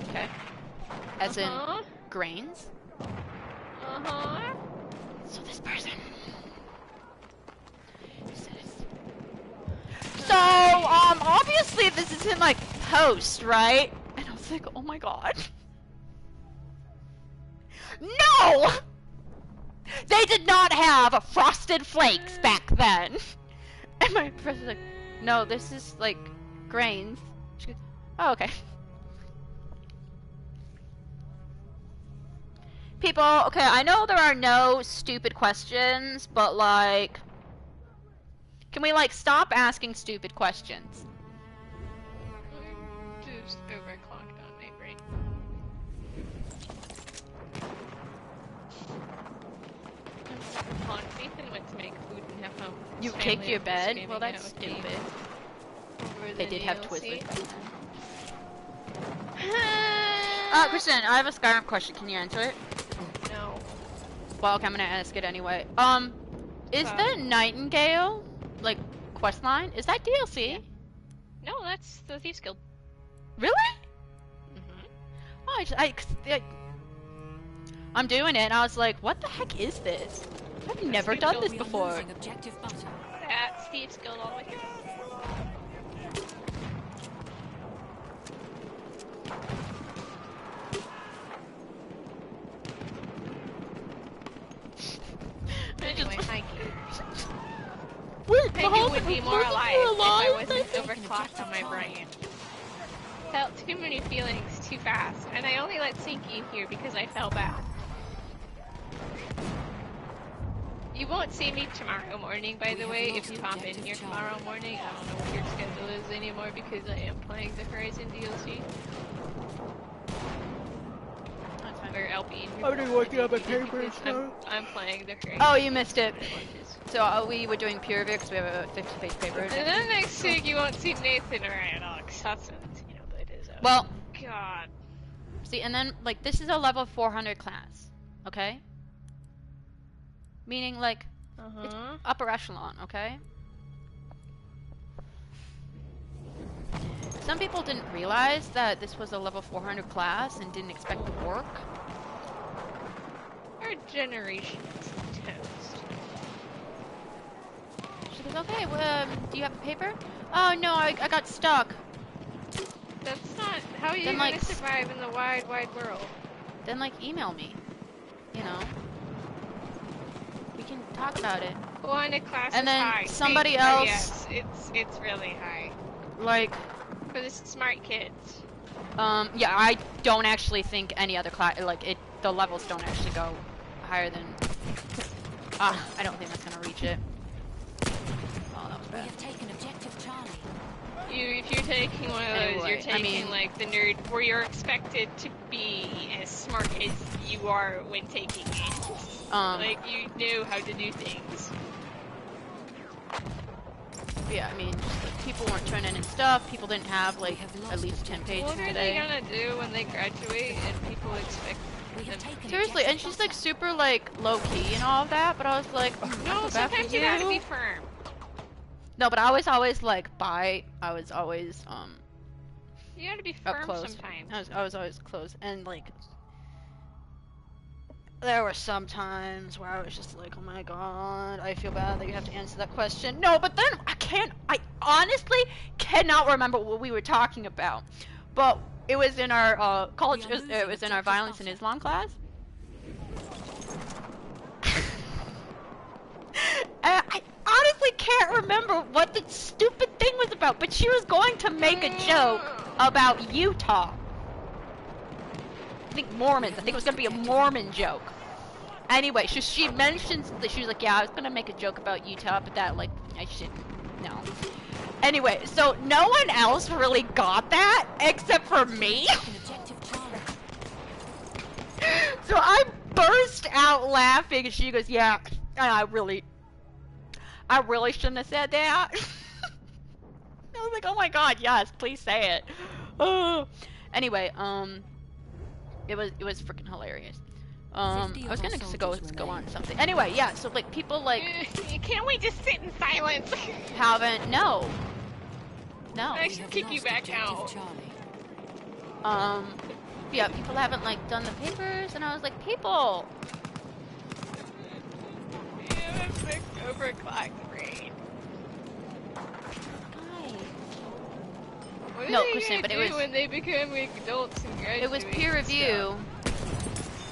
Okay. As in grains. So this person says. So, obviously this is in like post, right? And I was like, oh my god. No! They did not have Frosted Flakes back then. And my professor's like, no, this is like grains. She goes, oh, okay. People, okay, I know there are no stupid questions, but like, can we like stop asking stupid questions? Just overclocked on my brain. Nathan went to make food and have home. You kicked your bed? Well, that's stupid. They did have Twizzlers back then. Kristen, I have a Skyrim question. Can you answer it? No. Well, okay, I'm gonna ask it anyway. Is the Nightingale, like, quest line, is that DLC? Yeah. No, that's the Thieves Guild. Really? Mm-hmm. Oh, I'm doing it, and I was like, what the heck is this? I've never done this before. Objective butter. That's Thieves Guild all the way here. Anyway, hi, Wait, I think it would be more alive if I wasn't overclocked on my brain. Felt too many feelings too fast, and I only let Sinky in here because I felt bad. You won't see me tomorrow morning, by the way, if you pop in here tomorrow morning. I don't know what your schedule is anymore because I am playing the Horizon DLC. Or LP. I didn't work on my papers, I'm playing the Horizon. Oh, you missed it. So we were doing peer review because we have a 50-page paper. And then next week you won't see Nathan or Alex. That's but it is. Well, God. See, and then like this is a level 400 class, okay? Meaning like it's upper echelon, okay? Some people didn't realize that this was a level 400 class and didn't expect to work. Our generation is toast. She goes, okay, well, do you have a paper? Oh no, I got stuck. That's not how you Then, gonna like, survive in the wide, wide world. Then like email me, you know? We can talk about it. One class And is then high. somebody Wait, else- Oh, yes, it's really high Like, for the smart kids. yeah, I don't actually think any other class, like, the levels don't actually go higher than, I don't think that's gonna reach it. Oh, that was We bad. have taken objective Charlie. If you're taking one of those, Anyway, you're I taking mean- like the nerd where you're expected to be as smart as you are when taking it. Like you know how to do things. Yeah, I mean, just, like, people weren't turning in stuff, people didn't have, like, at least 10 pages What are they today. gonna do when they graduate and people expect We have them? taken Seriously, and objective she's, like, Bravo. super, like, low-key and all of that, but I was like, oh, I No, feel bad for sometimes you gotta be firm. No, but I was always, like, I was always, You gotta be up firm close. sometimes. I was always close, and like there were some times where I was just like, oh my god, I feel bad that you have to answer that question. No, but then I honestly cannot remember what we were talking about. But it was in our college, it was in our violence and Islam class. I honestly can't remember what the stupid thing was about, but she was going to make a joke about Utah. I think Mormons. I think it was gonna be a Mormon joke. Anyway, she mentions that she was like, yeah, I was gonna make a joke about Utah, but that, like, I shouldn't. No. Anyway, so no one else really got that except for me. Taken objective Charlie. So I burst out laughing, and she goes, yeah, I really shouldn't have said that. I was like, oh my god, yes, please say it. Anyway, it was freaking hilarious. I was gonna go on something. Anyway, yeah, so like people like Can't we just sit in silence? haven't no. I We should have kick you lost back objective out. Charlie. Yeah, people haven't like done the papers, and I was like, people. Yeah, it's like overclocked brain. Guys. What No, are they Kristen, gonna but it do was- when they become like, adults and graduate? It was peer and review. stuff?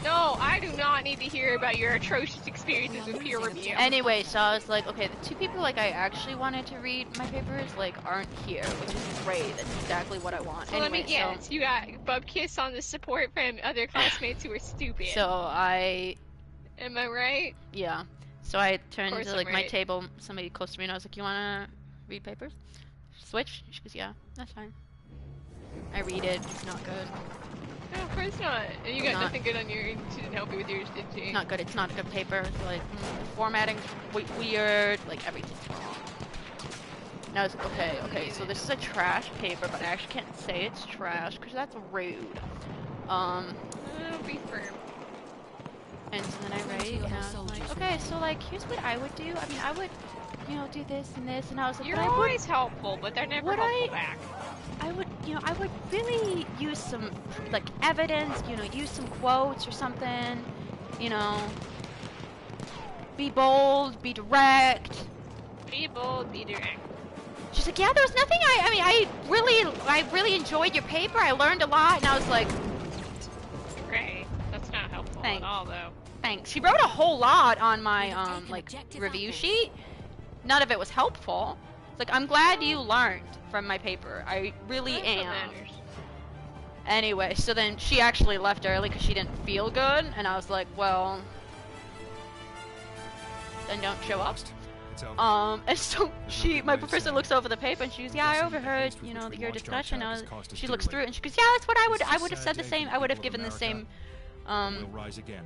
No, I do not need to hear about your atrocious experiences with peer review. Anyway, so I was like, okay, the two people like I actually wanted to read my papers like aren't here, which is great. That's exactly what I want. So let me Anyway, guess, you got Bubkiss on the support from other classmates who are stupid. so I Am I right? yeah. So I turned course to I'm like my right. table, somebody close to me, and I was like, you wanna read papers? Switch? She goes, yeah, that's fine. I read it. It's not good. No, of course not. And you got Not- nothing good on your. She didn't help you with yours, did she? It's not good. It's not a good paper. It's like the formatting's weird. Like everything's wrong. And I was like, okay. So this is a trash paper, but I actually can't say it's trash because that's rude. Be firm. And so then I write, and I was like, okay, so like here's what I would do. I mean, I would, do this and this, and I was like, You're but I would. always helpful, but they're never Would helpful I- back. I would, I would really use some, like, evidence, use some quotes or something, be bold, be direct. Be bold, be direct. She's like, yeah, there was nothing, I really enjoyed your paper, I learned a lot, and I was like, Great. That's not helpful Thanks. at all, though. thanks. She wrote a whole lot on my, taken like, objective review apples. sheet. None of it was helpful. It's like, I'm glad you learned from my paper. I really That's what am. matters. Anyway, so then she actually left early because she didn't feel good, and I was like, well, then don't show up. It's over. And so my professor looks over the paper and she goes, yeah, I overheard, your discussion. She looks through it and she goes, yeah, that's what I would have said the same. I would have given the same, We'll rise again.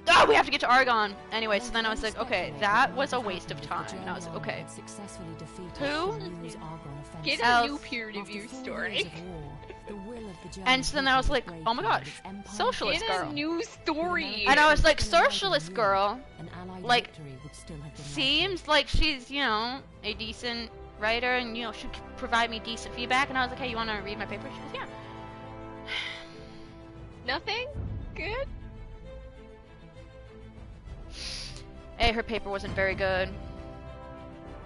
oh, we have to get to Argonne. Anyway, so then I was like, okay, that was a waste of time. And I was like, okay, who? Get Else- a new peer review story. And so then I was like, oh my gosh, socialist Get a girl. new story. And I was like, socialist girl, like, seems like she's, a decent writer and, should provide me decent feedback. And I was like, hey, you want to read my paper? She goes, yeah. Nothing? Good? Hey, her paper wasn't very good.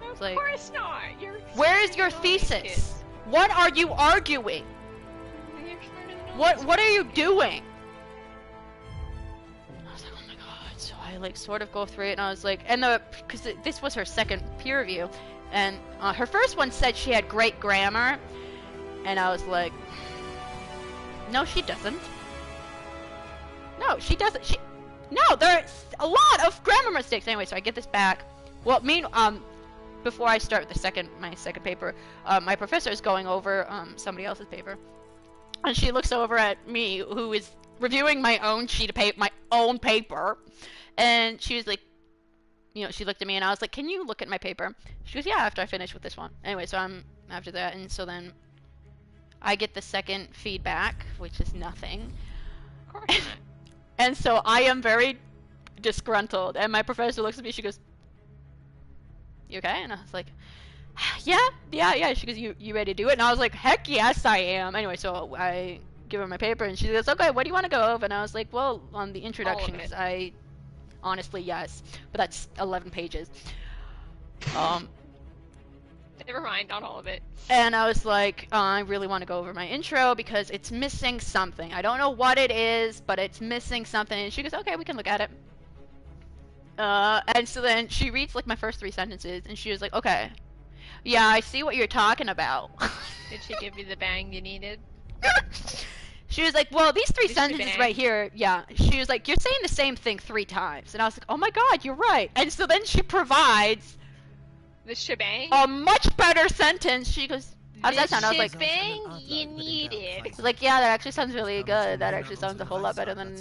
Of like, course not. You're Where is your smarter than all these thesis? What are you arguing? kids. You're smarter than all these What are you doing? I was like, oh my god. so I like sort of go through it, and I was like, because this was her second peer review, and her first one said she had great grammar, and I was like, no, she doesn't. No, she doesn't. No, there's a lot of grammar mistakes. Anyway, so I get this back. Well, before I start my second paper, my professor is going over somebody else's paper, and she looks over at me, who is reviewing my own sheet of paper, my own paper, and she was like, she looked at me, and I was like, can you look at my paper? She goes, yeah, after I finish with this one. Anyway, so I'm after that, and so then I get the second feedback, which is nothing. Of course not. And so I am very disgruntled, and my professor looks at me, she goes, you okay? And I was like, yeah. She goes, you ready to do it? And I was like, heck yes, I am. Anyway, so I give her my paper, and she goes, okay, what do you want to go over? And I was like, well, on the introduction, because I honestly, yes, but that's 11 pages. Never mind, not all of it. And I was like, I really want to go over my intro because it's missing something. I don't know what it is, but it's missing something. And she goes, okay, we can look at it. And so then she reads like my first 3 sentences, and she was like, okay, yeah, I see what you're talking about. Did she give you the bang you needed? She was like, well, these 3 The sentences shebang. right here, yeah. She was like, you're saying the same thing 3 times. And I was like, oh my god, you're right. And so then she provides The shebang? a much better sentence. She goes, how does that sound? I was like, shebang you needed. I was like, yeah, that actually sounds really good. That actually sounds a whole lot better than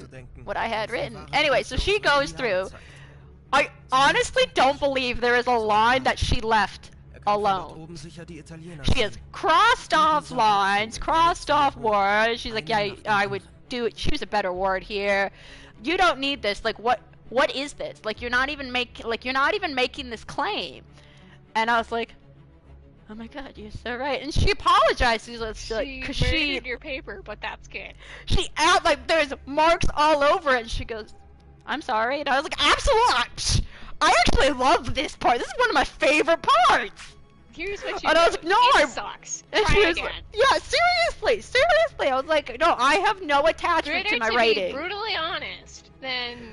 what I had written. Anyway, so she goes through. I honestly don't believe there is a line that she left alone. She has crossed off lines, crossed off words. She's like, yeah, I would choose a better word here. You don't need this. Like, what is this? Like, you're not even making this claim. And I was like, oh my god, you're so right. And she apologizes, because she murdered your paper, but that's good. she out like there's marks all over it, and she goes, I'm sorry. And I was like, absolutely. I actually love this part. This is one of my favorite parts. Here's what you And do. I was like, no, it sucks. And Try she was again. like, yeah, seriously. I was like, no, I have no attachment Better to my to writing. be brutally honest than...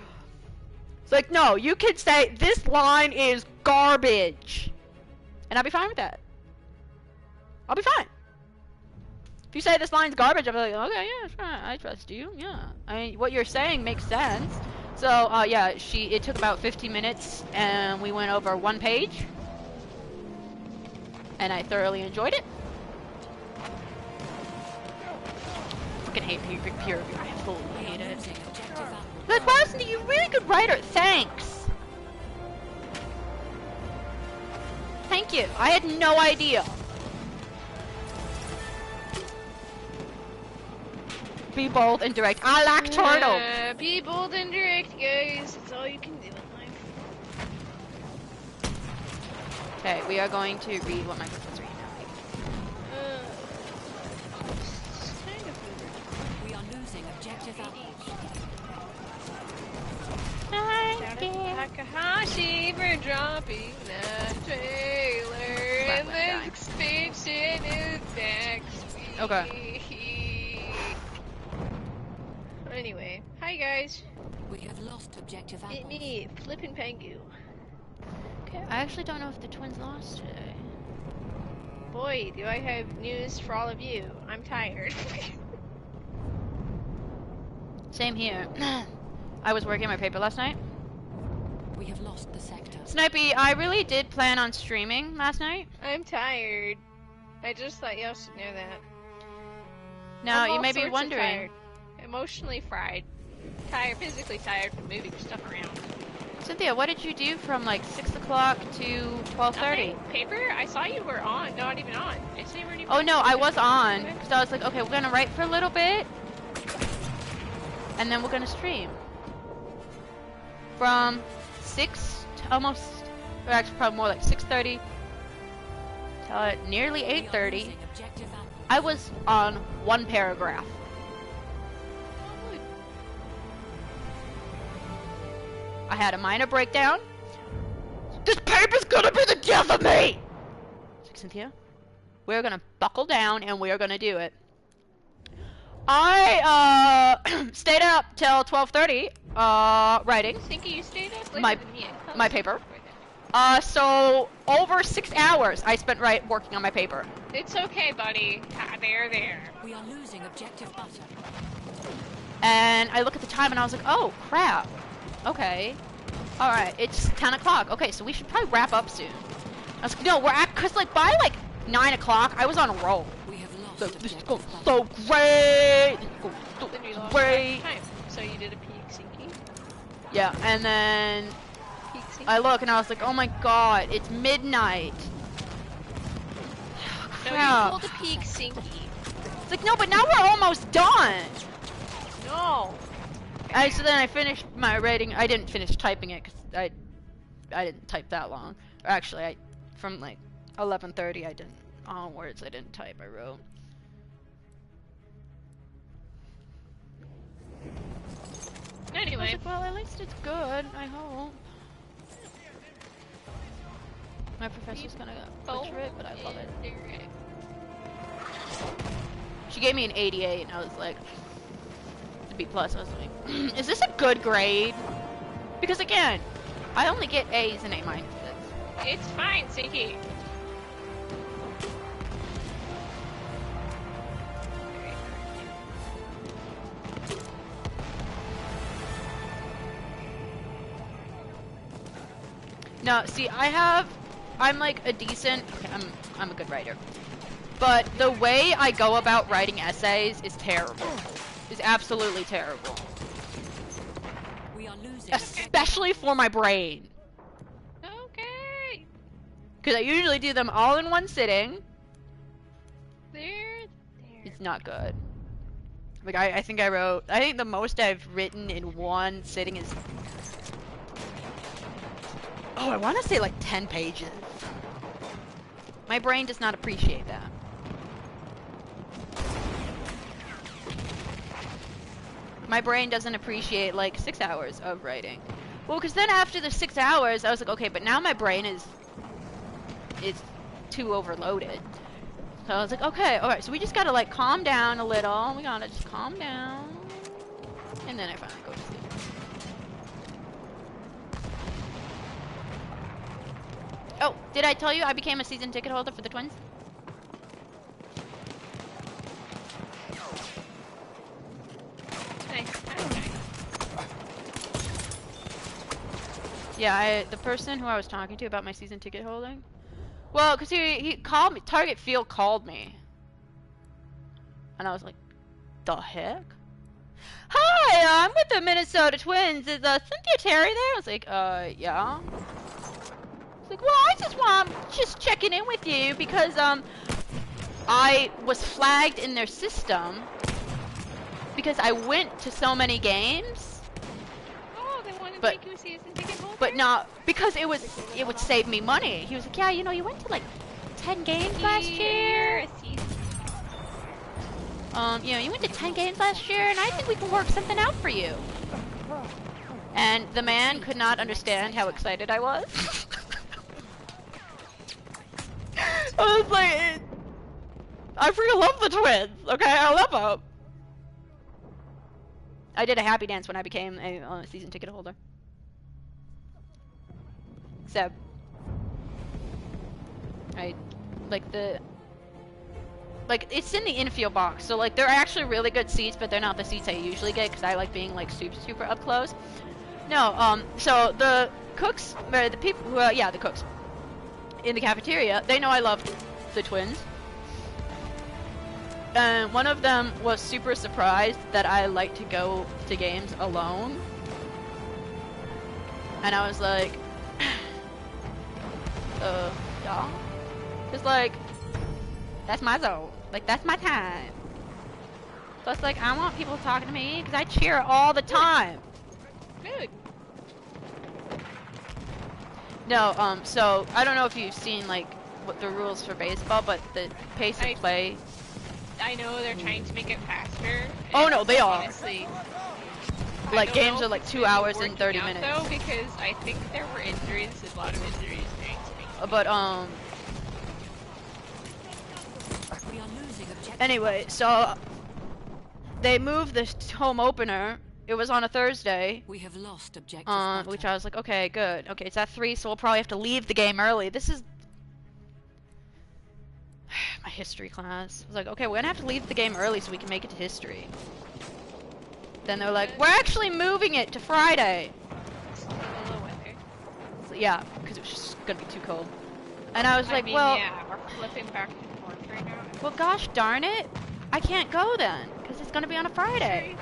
It's like, no, you could say this line is garbage, and I'll be fine with that. I'll be fine. If you say this line's garbage, I'll be like, okay, yeah, sure, I trust you. Yeah, I mean, what you're saying makes sense. So, yeah, it took about 15 minutes, and we went over 1 page, and I thoroughly enjoyed it. Fucking hate peer review. I absolutely hate it. That wasn't you really good writer. Thanks. Thank you. I had no idea. Be bold and direct. I like turtle. Be bold and direct, guys. That's all you can do in life. Okay, we are going to read what my professor emailed me. We are losing objective Alpha. Shout out to Takahashi for dropping that trailer. And the expansion is next week. Okay. Anyway, hi guys. We have lost objective Alpha. It's me, Flippin' Pengu. Okay, I actually don't know if the twins lost today. Boy, do I have news for all of you. I'm tired. Same here. I was working on my paper last night. We have lost the sector. Snipey, I really did plan on streaming last night. I'm tired. I just thought y'all should know that. Now, I'm you all may be sorts of wondering. tired. Emotionally fried. Tired, physically tired from moving stuff around. Cynthia, what did you do from like 6 o'clock to 12:30? Nothing. Paper? I saw you were on. Not even on. I saw you weren't even Oh no, I was on. Okay. Because I was like, okay, we're gonna write for a little bit. And then we're gonna stream. From 6 to almost, or actually probably more like 6:30 to nearly We are 8:30. losing objective Alpha. I was on 1 paragraph. I had a minor breakdown. This paper's gonna be the death of me! Cynthia, we're gonna buckle down and we're gonna do it. I stayed up till 12:30 Writing. Sinky, you stayed up later My- than me. my paper. So over 6 hours I spent working on my paper. It's okay, buddy. There. We are losing objective butter. And I look at the time and I was like, oh crap. Okay. Alright, it's 10 o'clock. Okay, so we should probably wrap up soon. I was like, no, cause like by like 9 o'clock I was on a roll. We have lost So this is objective going butter. so great. This is going so Then you lost great. time. So you did a peek, Sinky. Yeah, and then Peek, Sinky. I look and I was like, oh my god, it's midnight. No, Crap. you pulled a peek, Sinky. It's like, no, but now we're almost done. No. So then I finished my writing. I didn't finish typing it because I didn't type that long. Or actually, from like 11:30 I didn't onwards. I didn't type. I wrote. I was Anyway. like, well, at least it's good. I hope. My professor's gonna butcher it, but I love it. She gave me an 88, and I was like, a B plus. I was like, is this a good grade? Because again, I only get A's and A minuses. It's fine, Sinky. No, see, I'm like a decent, okay, I'm a good writer. But the way I go about writing essays is terrible. Is absolutely terrible. We are losing. Especially for my brain. Okay. Because I usually do them all in one sitting. There. It's not good. Like, I think the most I've written in one sitting is... Oh, I want to say like 10 pages. My brain does not appreciate that. My brain doesn't appreciate like 6 hours of writing. Well, because then after the 6 hours, I was like, okay, but now my brain is too overloaded. So I was like, okay, alright, so we just gotta like calm down a little. We gotta just calm down. And then I finally go to sleep. Oh, did I tell you I became a season ticket holder for the twins? Nice. Okay. Yeah, the person who I was talking to about my season ticket holding. Well, because he called me, Target Field called me. And I was like, the heck? Hi, I'm with the Minnesota Twins. Is Cynthia Terry there? I was like, yeah. It's like, well, I'm just checking in with you because, I was flagged in their system because I went to so many games. Oh, they wanted to But- make you a season ticket holder? But not because it would save me money. He was like, yeah, you know, you went to like 10 games last year. A season. You know, you went to 10 games last year, and I think we can work something out for you. And the man could not understand how excited I was. I was like, I freaking love the Twins. Okay, I love them. I did a happy dance when I became a season ticket holder. So, it's in the infield box, so like they're actually really good seats, but they're not the seats I usually get because I like being like super up close. No, so the cooks, or the people who, the cooks in the cafeteria, they know I love the Twins. And one of them was super surprised that I like to go to games alone. And I was like, yeah. Cause like, that's my zone. Like, that's my time. Plus, like, I want people talking to me because I cheer all the time. Good. No, so, I don't know if you've seen, like, what the rules for baseball, but the pace of play... I know they're trying to make it faster. Oh, no, they are. Honestly, Like, I don't games know are like if 2 it's hours and working 30 out, minutes. Though, because I think there were injuries, a lot of injuries during spring. But, We are losing objective. anyway, so they moved this home opener it was on a Thursday. We have lost objective butter. Which I was like, okay, good. Okay, it's at 3, so we'll probably have to leave the game early. This is my history class. I was like, okay, we're gonna have to leave the game early so we can make it to history. Then they're like, we're actually moving it to Friday. So, yeah, because it was just gonna be too cold. And I was like, well, yeah, we're flipping back and forth right now. well, gosh darn it, I can't go then because it's gonna be on a Friday.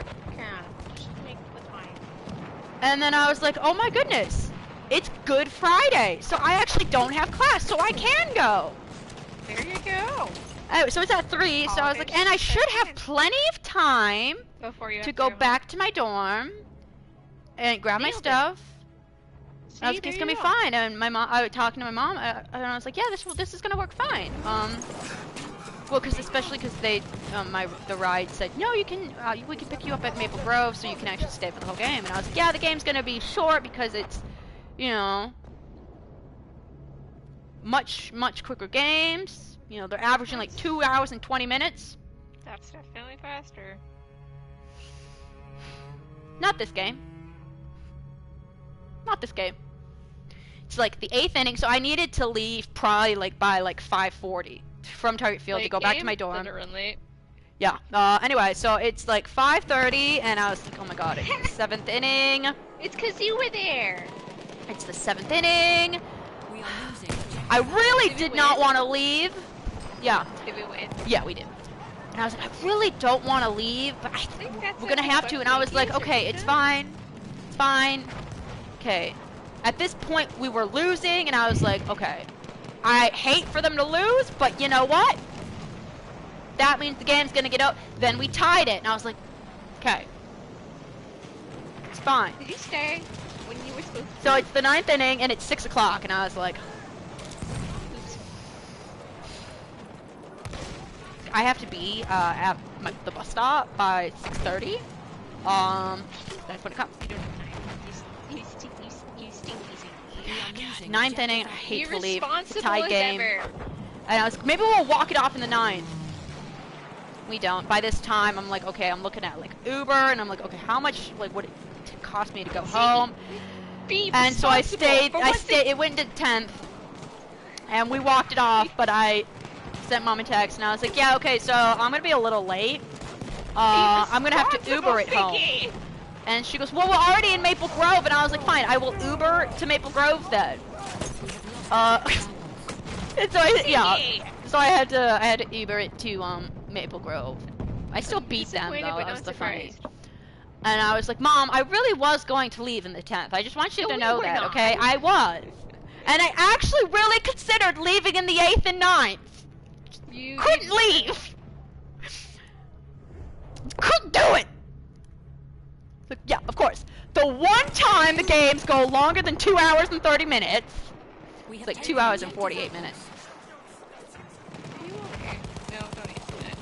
Just make the time. And then I was like, oh my goodness, it's Good Friday, so I actually don't have class, so I can go. There you go. Oh, so it's at 3, so I was like, and I should have plenty of time Before you to have go your back to my dorm and grab my Nailed it. stuff. I was See, like, it's there gonna be you go. fine. And my mom, I was talking to my mom, and I was like, yeah, this is gonna work fine. Well, especially because the ride said, no, you can, we can pick you up at Maple Grove, so you can actually stay for the whole game. And I was like, yeah, the game's gonna be short because it's, you know, much quicker games. You know, they're averaging like 2 hours and 20 minutes. That's definitely faster. Not this game. Not this game. It's like the 8th inning, so I needed to leave probably like by like 5:40 from Target Field to Late go back to game? my dorm. Better run late. Yeah. Anyway, so it's like 5:30, and I was like, oh my god, it's the 7th inning. It's because you were there. It's the 7th inning. We are losing objective. I really Did we did not win? want to leave. Yeah. Did we win? Yeah, we did. And I was like, I really don't want to leave, but I think that's we're gonna a have to. And I was like, question. okay, it's fine. It's fine. Okay. At this point, we were losing, and I was like, okay, I hate for them to lose, but you know what? That means the game's gonna get out. Then we tied it, and I was like, okay, it's fine. Did you stay when you were supposed to? So it's the 9th inning, and it's 6 o'clock, and I was like, I have to be at the bus stop by 6:30. That's when it comes. You don't have time. You stinky. We are losing 9th objective inning, I butter. hate to leave. It's a Irresponsible tie as game. ever. And I was, maybe we'll walk it off in the 9th. We don't. By this time, I'm like, okay, I'm looking at like Uber, and I'm like, okay, how much like would it cost me to go home? Be And so I responsible stayed. for I what's stayed. It went to 10th, and we walked it off. But I sent mom a text, and I was like, yeah, okay, so I'm gonna be a little late. I'm gonna have to Uber it home. Sinky. And she goes, well, we're already in Maple Grove, and I was like, fine, I will Uber to Maple Grove then. And so I had to Uber it to Maple Grove. I still beat them though. Disappointed, but That not was the funny. surprised. And I was like, Mom, I really was going to leave in the 10th. I just want you No, to we know were that, not. okay? I was. And I actually really considered leaving in the 8th and 9th. You Couldn't leave. Couldn't do it. So, yeah, of course. The one time the games go longer than 2 hours and 30 minutes, We it's have like taken 2 hours and objective 48 butter. minutes. Are you okay? No, don't answer that.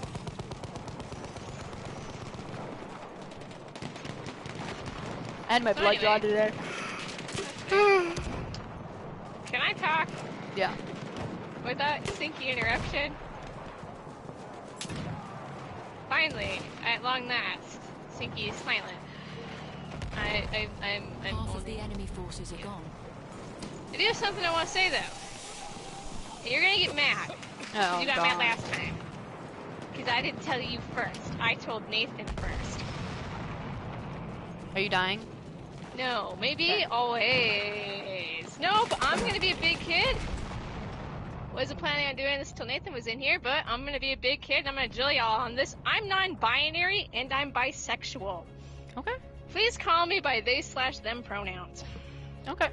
And my blood drawn today. Can I talk Yeah. without Sinky interruption? Finally, at long last, Sinky is silent. I'm Half of the enemy forces are gone. I do have something I want to say though. You're gonna get mad. Oh, You got God. mad last time. Because I didn't tell you first. I told Nathan first. Are you dying? No, maybe Okay. always. No, but I'm gonna be a big kid. Wasn't planning on doing this till Nathan was in here, but I'm gonna be a big kid and I'm gonna drill y'all on this. I'm non-binary and I'm bisexual. Okay. Please call me by they/them pronouns. Okay.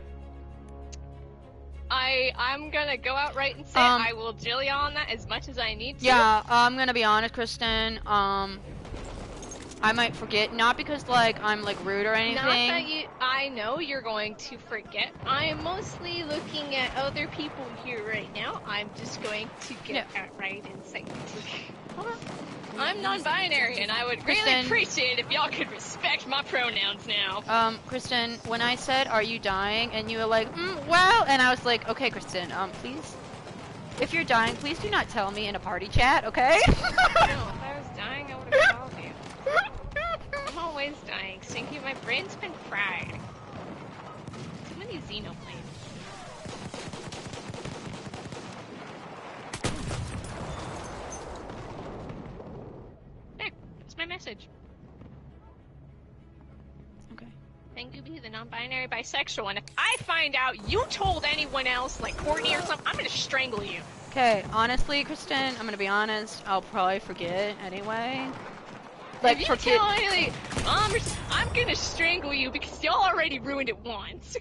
I'm gonna go outright and say I will drill y'all on that as much as I need to. Yeah, I'm gonna be honest, Kristen. I might forget, not because like I'm like rude or anything. Not that I know you're going to forget. I'm mostly looking at other people here right now. I'm just going to get outright and say I'm non-binary, and I would really Kristen. appreciate if y'all could respect my pronouns now. Kristen, when I said, "Are you dying?" and you were like, "Well," and I was like, "Okay, Kristen, please, if you're dying, please do not tell me in a party chat, okay?" No, if I was dying, I would have called you. I'm always dying, Sinky, my brain's been fried. Too many Xenoblades. There, that's my message. Okay. Thank you, be the non-binary bisexual, and if I find out you told anyone else, like Courtney or something, I'm gonna strangle you. Okay, honestly, Kristen, I'm gonna be honest. I'll probably forget anyway. Like, if you tell Haley, I'm gonna strangle you because y'all already ruined it once.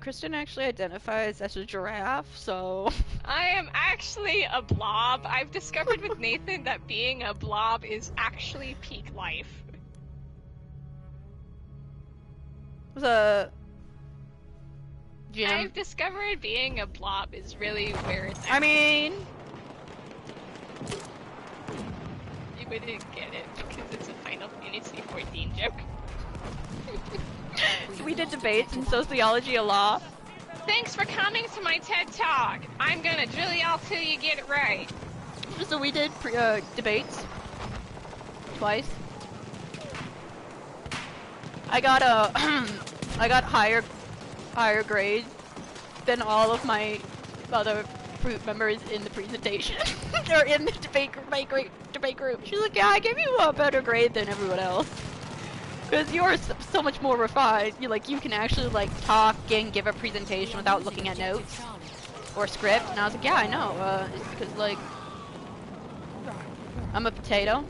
Kristen actually identifies as a giraffe, so... I am actually a blob. I've discovered with Nathan that being a blob is actually peak life. Jim? I've discovered being a blob is really where it's at. I mean... You wouldn't get it because it's a Final Fantasy 14 joke. So we did debates in sociology a lot. Thanks for coming to my TED Talk. I'm gonna drill y'all till you get it right. So we did debates twice. I got a I got higher grades than all of my other group members in the presentation or in the debate group. She's like, yeah, I gave you a better grade than everyone else. Because you're so much more refined. You can actually talk and give a presentation without looking at notes or script. And I was like, yeah, I know. It's because I'm a potato.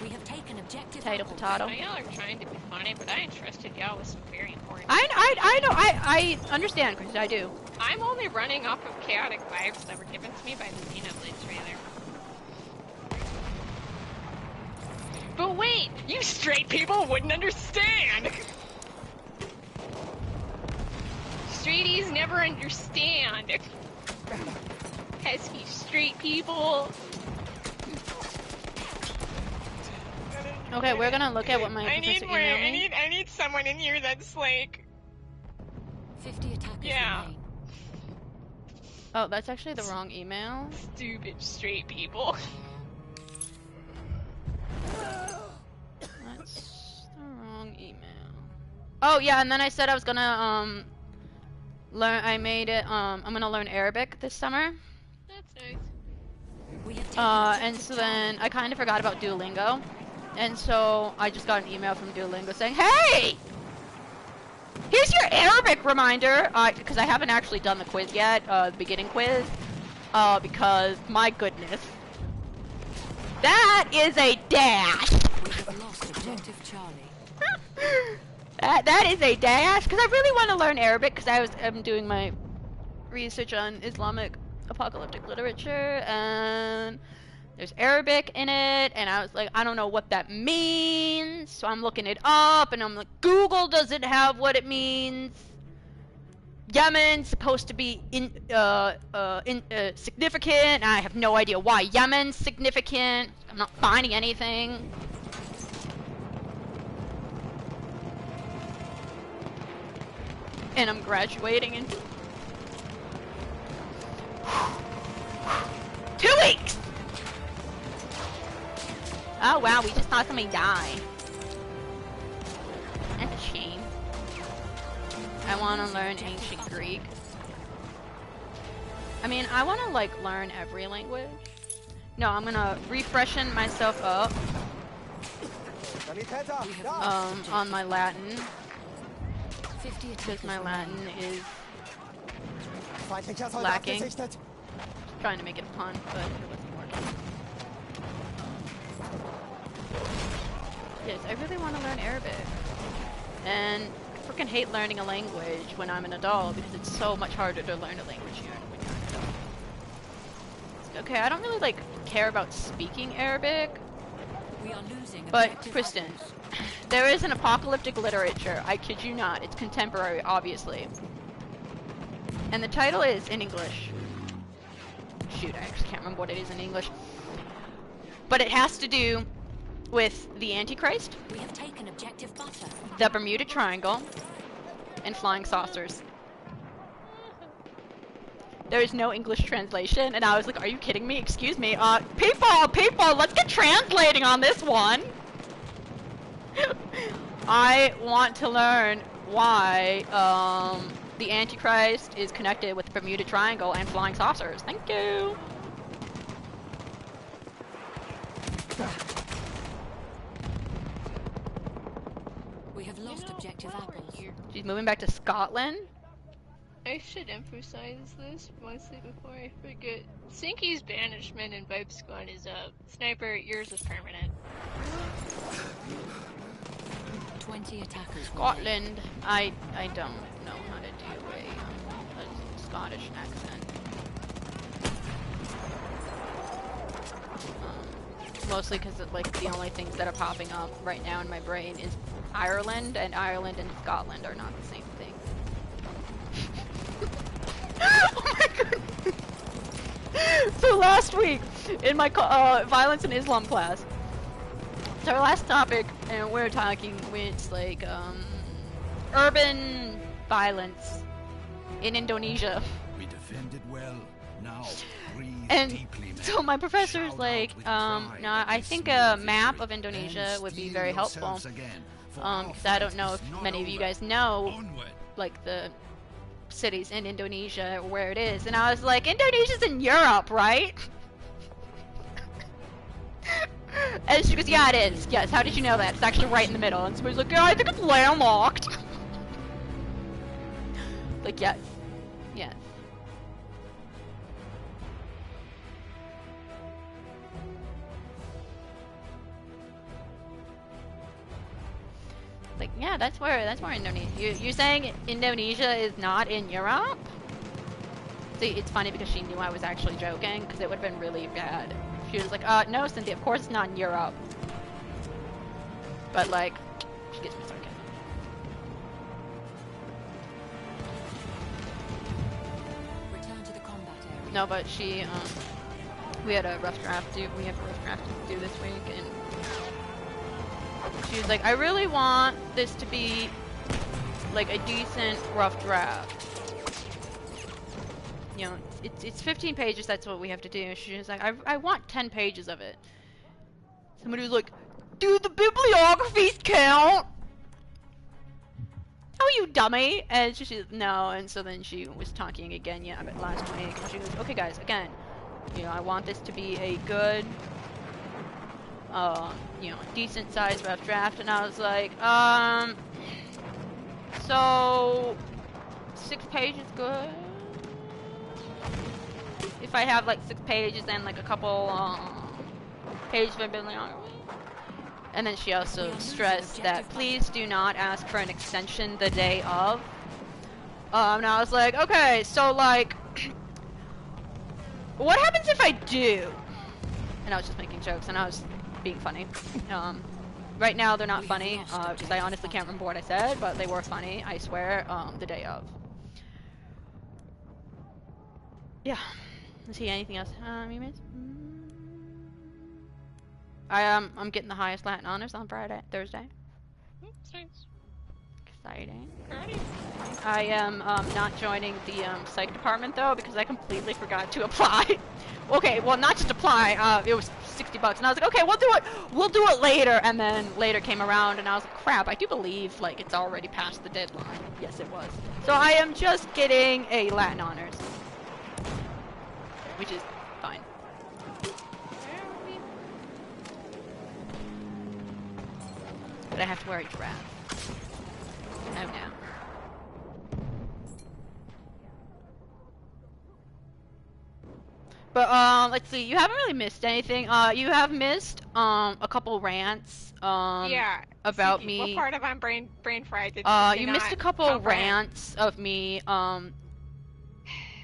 We have taken objective. Potato. Y'all are trying to be funny, but I entrusted y'all with some very important. I know. I understand, Chris. I do. I'm only running off of chaotic vibes that were given to me by the Xenoblade trailer. But wait, you straight people wouldn't understand! Straighties never understand. Pesky straight people. Okay, we're gonna look at what my professor emailed me. I need someone in here that's 50 attackers yeah. remain. Oh, that's actually the wrong email. Stupid straight people. That's the wrong email. Oh yeah, and then I said I was gonna learn. I made it. I'm gonna learn Arabic this summer. That's nice. We have taken And so then I kind of forgot about Duolingo, and so I just got an email from Duolingo saying, "Hey, here's your Arabic reminder." Because I haven't actually done the quiz yet, the beginning quiz. Because my goodness, that is a dash. We have lost objective Charlie. That is a dash, because I really want to learn Arabic, because I'm doing my research on Islamic apocalyptic literature, and there's Arabic in it, and I was like, I don't know what that means, so I'm looking it up, and I'm like, Google doesn't have what it means. Yemen's supposed to be significant, and I have no idea why Yemen's significant. I'm not finding anything. And I'm graduating in 2 weeks! Oh wow, we just saw somebody die. That's a shame. I want to learn ancient Greek. I mean, I want to learn every language. No, I'm gonna refreshen myself up on my Latin. 50 Because my Latin is Feindlicher Soldat lacking. gesichtet. Trying to make it a pun, but it wasn't working. Yes, I really want to learn Arabic. And I freaking hate learning a language when I'm an adult because it's so much harder to learn a language here when you're an adult. Okay, I don't really care about speaking Arabic. We are losing But, objective Kristen, apples. there is an apocalyptic literature. I kid you not. It's contemporary, obviously. And the title is in English. Shoot, I actually can't remember what it is in English. But it has to do with the Antichrist, We have taken objective butter. the Bermuda Triangle, and flying saucers. there is no English translation, and I was like, are you kidding me? Excuse me, people, let's get translating on this one! I want to learn why, the Antichrist is connected with the Bermuda Triangle and flying saucers. Thank you! We have lost objective apples. She's moving back to Scotland? I should emphasize this mostly before I forget. Sinky's banishment in Vibe Squad is up. Sniper, yours is permanent. 20 attackers. Scotland. I don't know how to do a Scottish accent. Mostly because like the only things that are popping up right now in my brain is Ireland, and Ireland and Scotland are not the same thing. Oh my goodness! So last week in my violence and Islam class, it's our last topic, and we're talking with like urban violence in Indonesia. We defended well. Now breathe And deeply, man. so my professor's Shout like, out with no, pride I this think small a map victory, of Indonesia and would be steel very helpful. yourselves again, for our Because I don't fight know is if not many of you over. guys know, Onward. like, the cities in Indonesia or where it is. And I was like, Indonesia's in Europe, right? And she goes, yeah, it is. Yes, how did you know that? It's actually right in the middle. And somebody's like, yeah, I think it's landlocked. Like, yes. Yes. Like, yeah, that's where Indonesia. You're saying Indonesia is not in Europe? See, it's funny because she knew I was actually joking, because it would have been really bad. She was like, no, Cynthia, of course it's not in Europe. But like, she gets me sarcasm. Return to the combat area. No, but she, we had a rough draft to do this week, and she was like, I really want this to be like a decent rough draft. You know, it's 15 pages, that's what we have to do. She was like, I want 10 pages of it. Somebody was like, do the bibliographies count? Oh, you dummy! And she's no, and so then she was talking again, yeah, about last week, and she goes, okay guys, again, you know, I want this to be a good, you know, decent sized rough draft, and I was like, so 6 pages good? If I have like 6 pages and like a couple pages for bibliography. And then she also stressed that please do not ask for an extension the day of. And I was like, okay, so like, what happens if I do? And I was just making jokes, and I was being funny. Right now they're not funny, because I honestly can't remember what I said, but they were funny, I swear, the day of. Yeah. Let's see, anything else? You missed? I'm getting the highest Latin honors on Thursday. Thanks. Exciting. Alrighty. I am not joining the psych department though because I completely forgot to apply. Okay, well not just apply. It was $60, and I was like, okay, we'll do it later. And then later came around, and I was like, crap, I do believe like it's already past the deadline. Yes, it was. So I am just getting a Latin honors, which is fine. But I have to wear a dress. Oh no. But let's see. You haven't really missed anything. You have missed a couple rants. Yeah. About Sinky, me. What part of I'm brain fried did You missed a couple comprehend? rants of me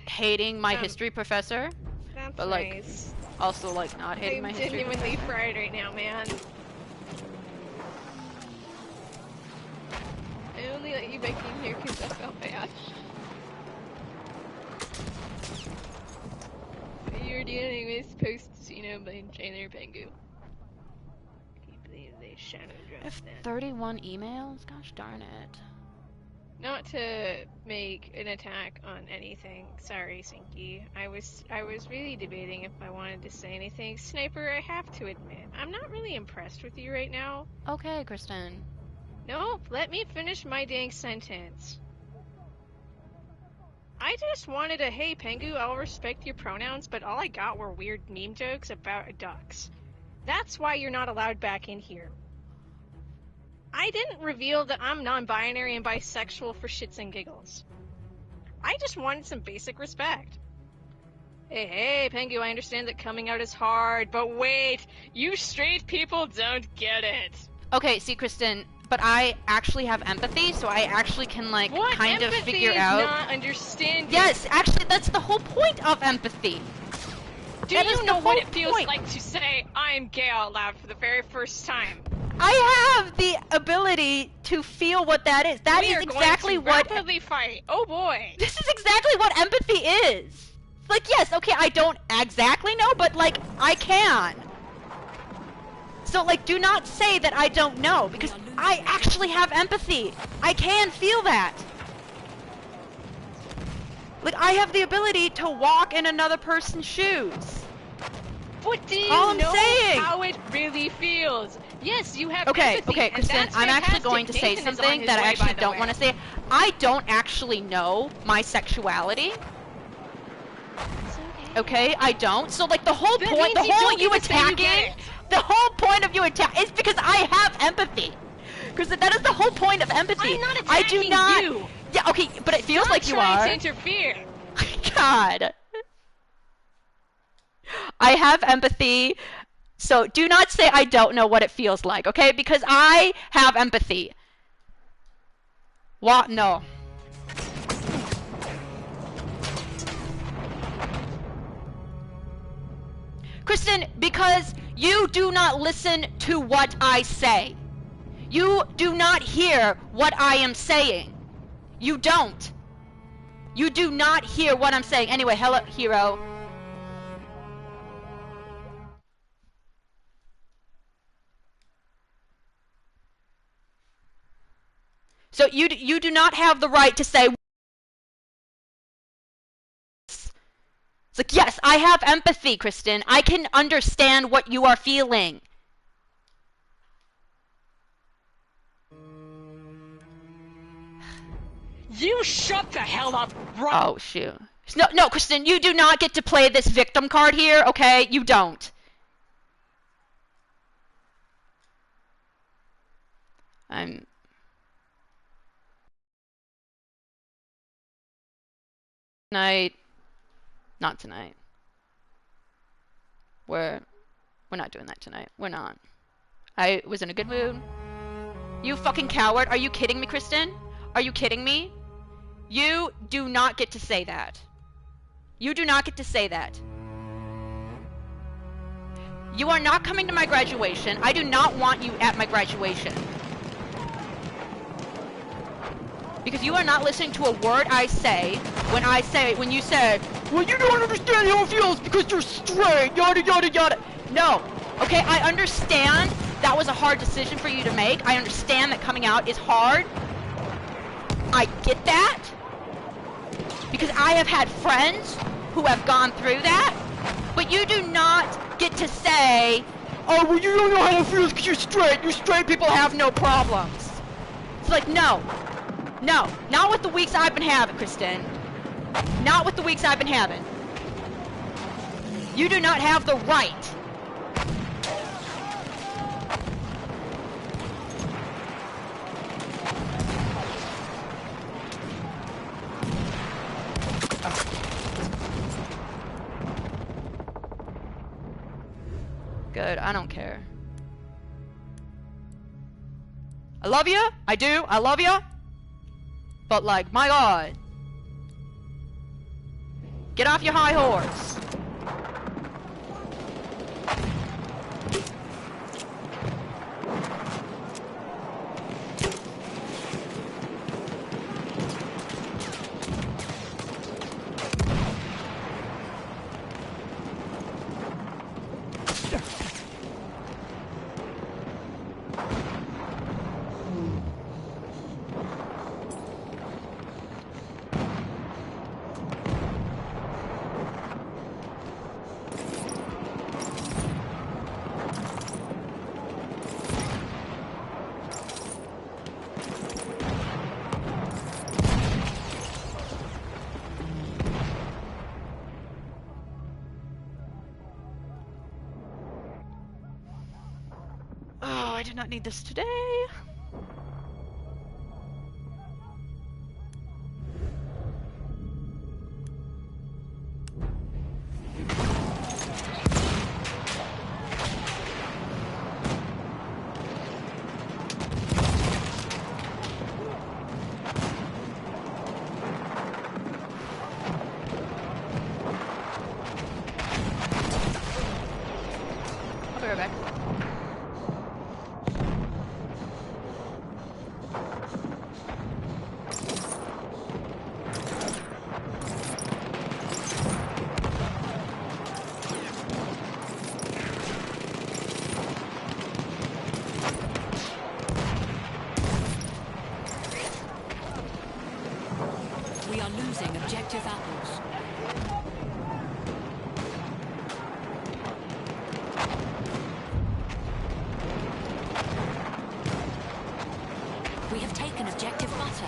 hating my history professor, That's but like nice. also like not hating I'm my history genuinely professor. fried right now, man. I only let you back in here because I felt bad. You're dealing with post-Xeno by Jailer Pengu. Can you believe they shadow I have dropped that? 31 emails? Gosh darn it. Not to make an attack on anything. Sorry, Sinky. I was really debating if I wanted to say anything. Sniper, I have to admit, I'm not really impressed with you right now. Okay, Kristen. Nope, let me finish my dang sentence. I just wanted a, hey Pengu, I'll respect your pronouns, but all I got were weird meme jokes about ducks. That's why you're not allowed back in here. I didn't reveal that I'm non-binary and bisexual for shits and giggles. I just wanted some basic respect. Hey, Pengu, I understand that coming out is hard, but wait, you straight people don't get it. Okay, see, Kristen, but I actually have empathy, so I actually can, like, What kind of empathy figure is out. not understanding? Yes, actually, that's the whole point of empathy. Do That is you the know what whole it feels point. like to say, I'm gay out loud for the very first time? I have the ability to feel what that is. That We is are exactly going to what. rapidly fight. Oh boy. This is exactly what empathy is. Like, yes, okay, I don't exactly know, but, like, I can. So, like, do not say that I don't know, because I actually have empathy. I can feel that. Like, I have the ability to walk in another person's shoes. But do you All I'm know saying. how it really feels? Yes, you have Okay, empathy, okay, and Kristen, that's I'm actually fantastic. going to say Nathan is on something his that I way, actually by the don't way. want to say. I don't actually know my sexuality. Okay, I don't. So, like, the whole That point, means the whole don't you get to say you attacking, get it. the whole point of you attack is because I have empathy. Because that is the whole point of empathy. I'm not I do attacking not. you. Yeah, okay, but it feels Stop like you trying are. to interfere. God. I have empathy. So do not say I don't know what it feels like, okay? Because I have empathy. What? No. Kristen, because you do not listen to what I say. You do not hear what I am saying. You don't. You do not hear what I'm saying. Anyway, hello, hero. So you do not have the right to say. It's like, yes, I have empathy, Kristen. I can understand what you are feeling. You shut the hell up, bro. Oh, shoot. No, Kristen, you do not get to play this victim card here, okay? You don't. Tonight. Not tonight. We're not doing that tonight. We're not. I was in a good mood. You fucking coward. Are you kidding me, Kristen? Are you kidding me? You do not get to say that. You do not get to say that. You are not coming to my graduation. I do not want you at my graduation. Because you are not listening to a word I say when you say, well, you don't understand how it feels because you're straight, yada, yada, yada. No. Okay, I understand that was a hard decision for you to make. I understand that coming out is hard. I get that. Because I have had friends who have gone through that. But you do not get to say, oh, well, you don't know how it feels because you're straight. You straight people have no problems. It's like, no. No. Not with the weeks I've been having, Kristen. Not with the weeks I've been having. You do not have the right. Good, I don't care. I love you. I do. I love you. But, like, my God. Get off your high horse. I did not need this today. I'll be right back. We are losing objective apples. We have taken objective butter.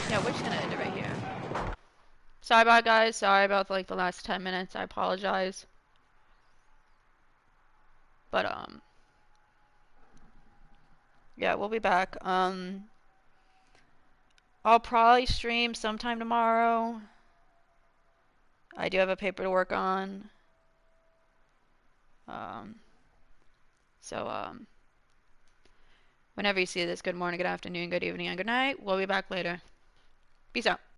Yeah, we're just gonna end it right here. Sorry about guys. Sorry about like the last 10 minutes. I apologize. But yeah, we'll be back. I'll probably stream sometime tomorrow. I do have a paper to work on. So whenever you see this, good morning, good afternoon, good evening, and good night. We'll be back later. Peace out.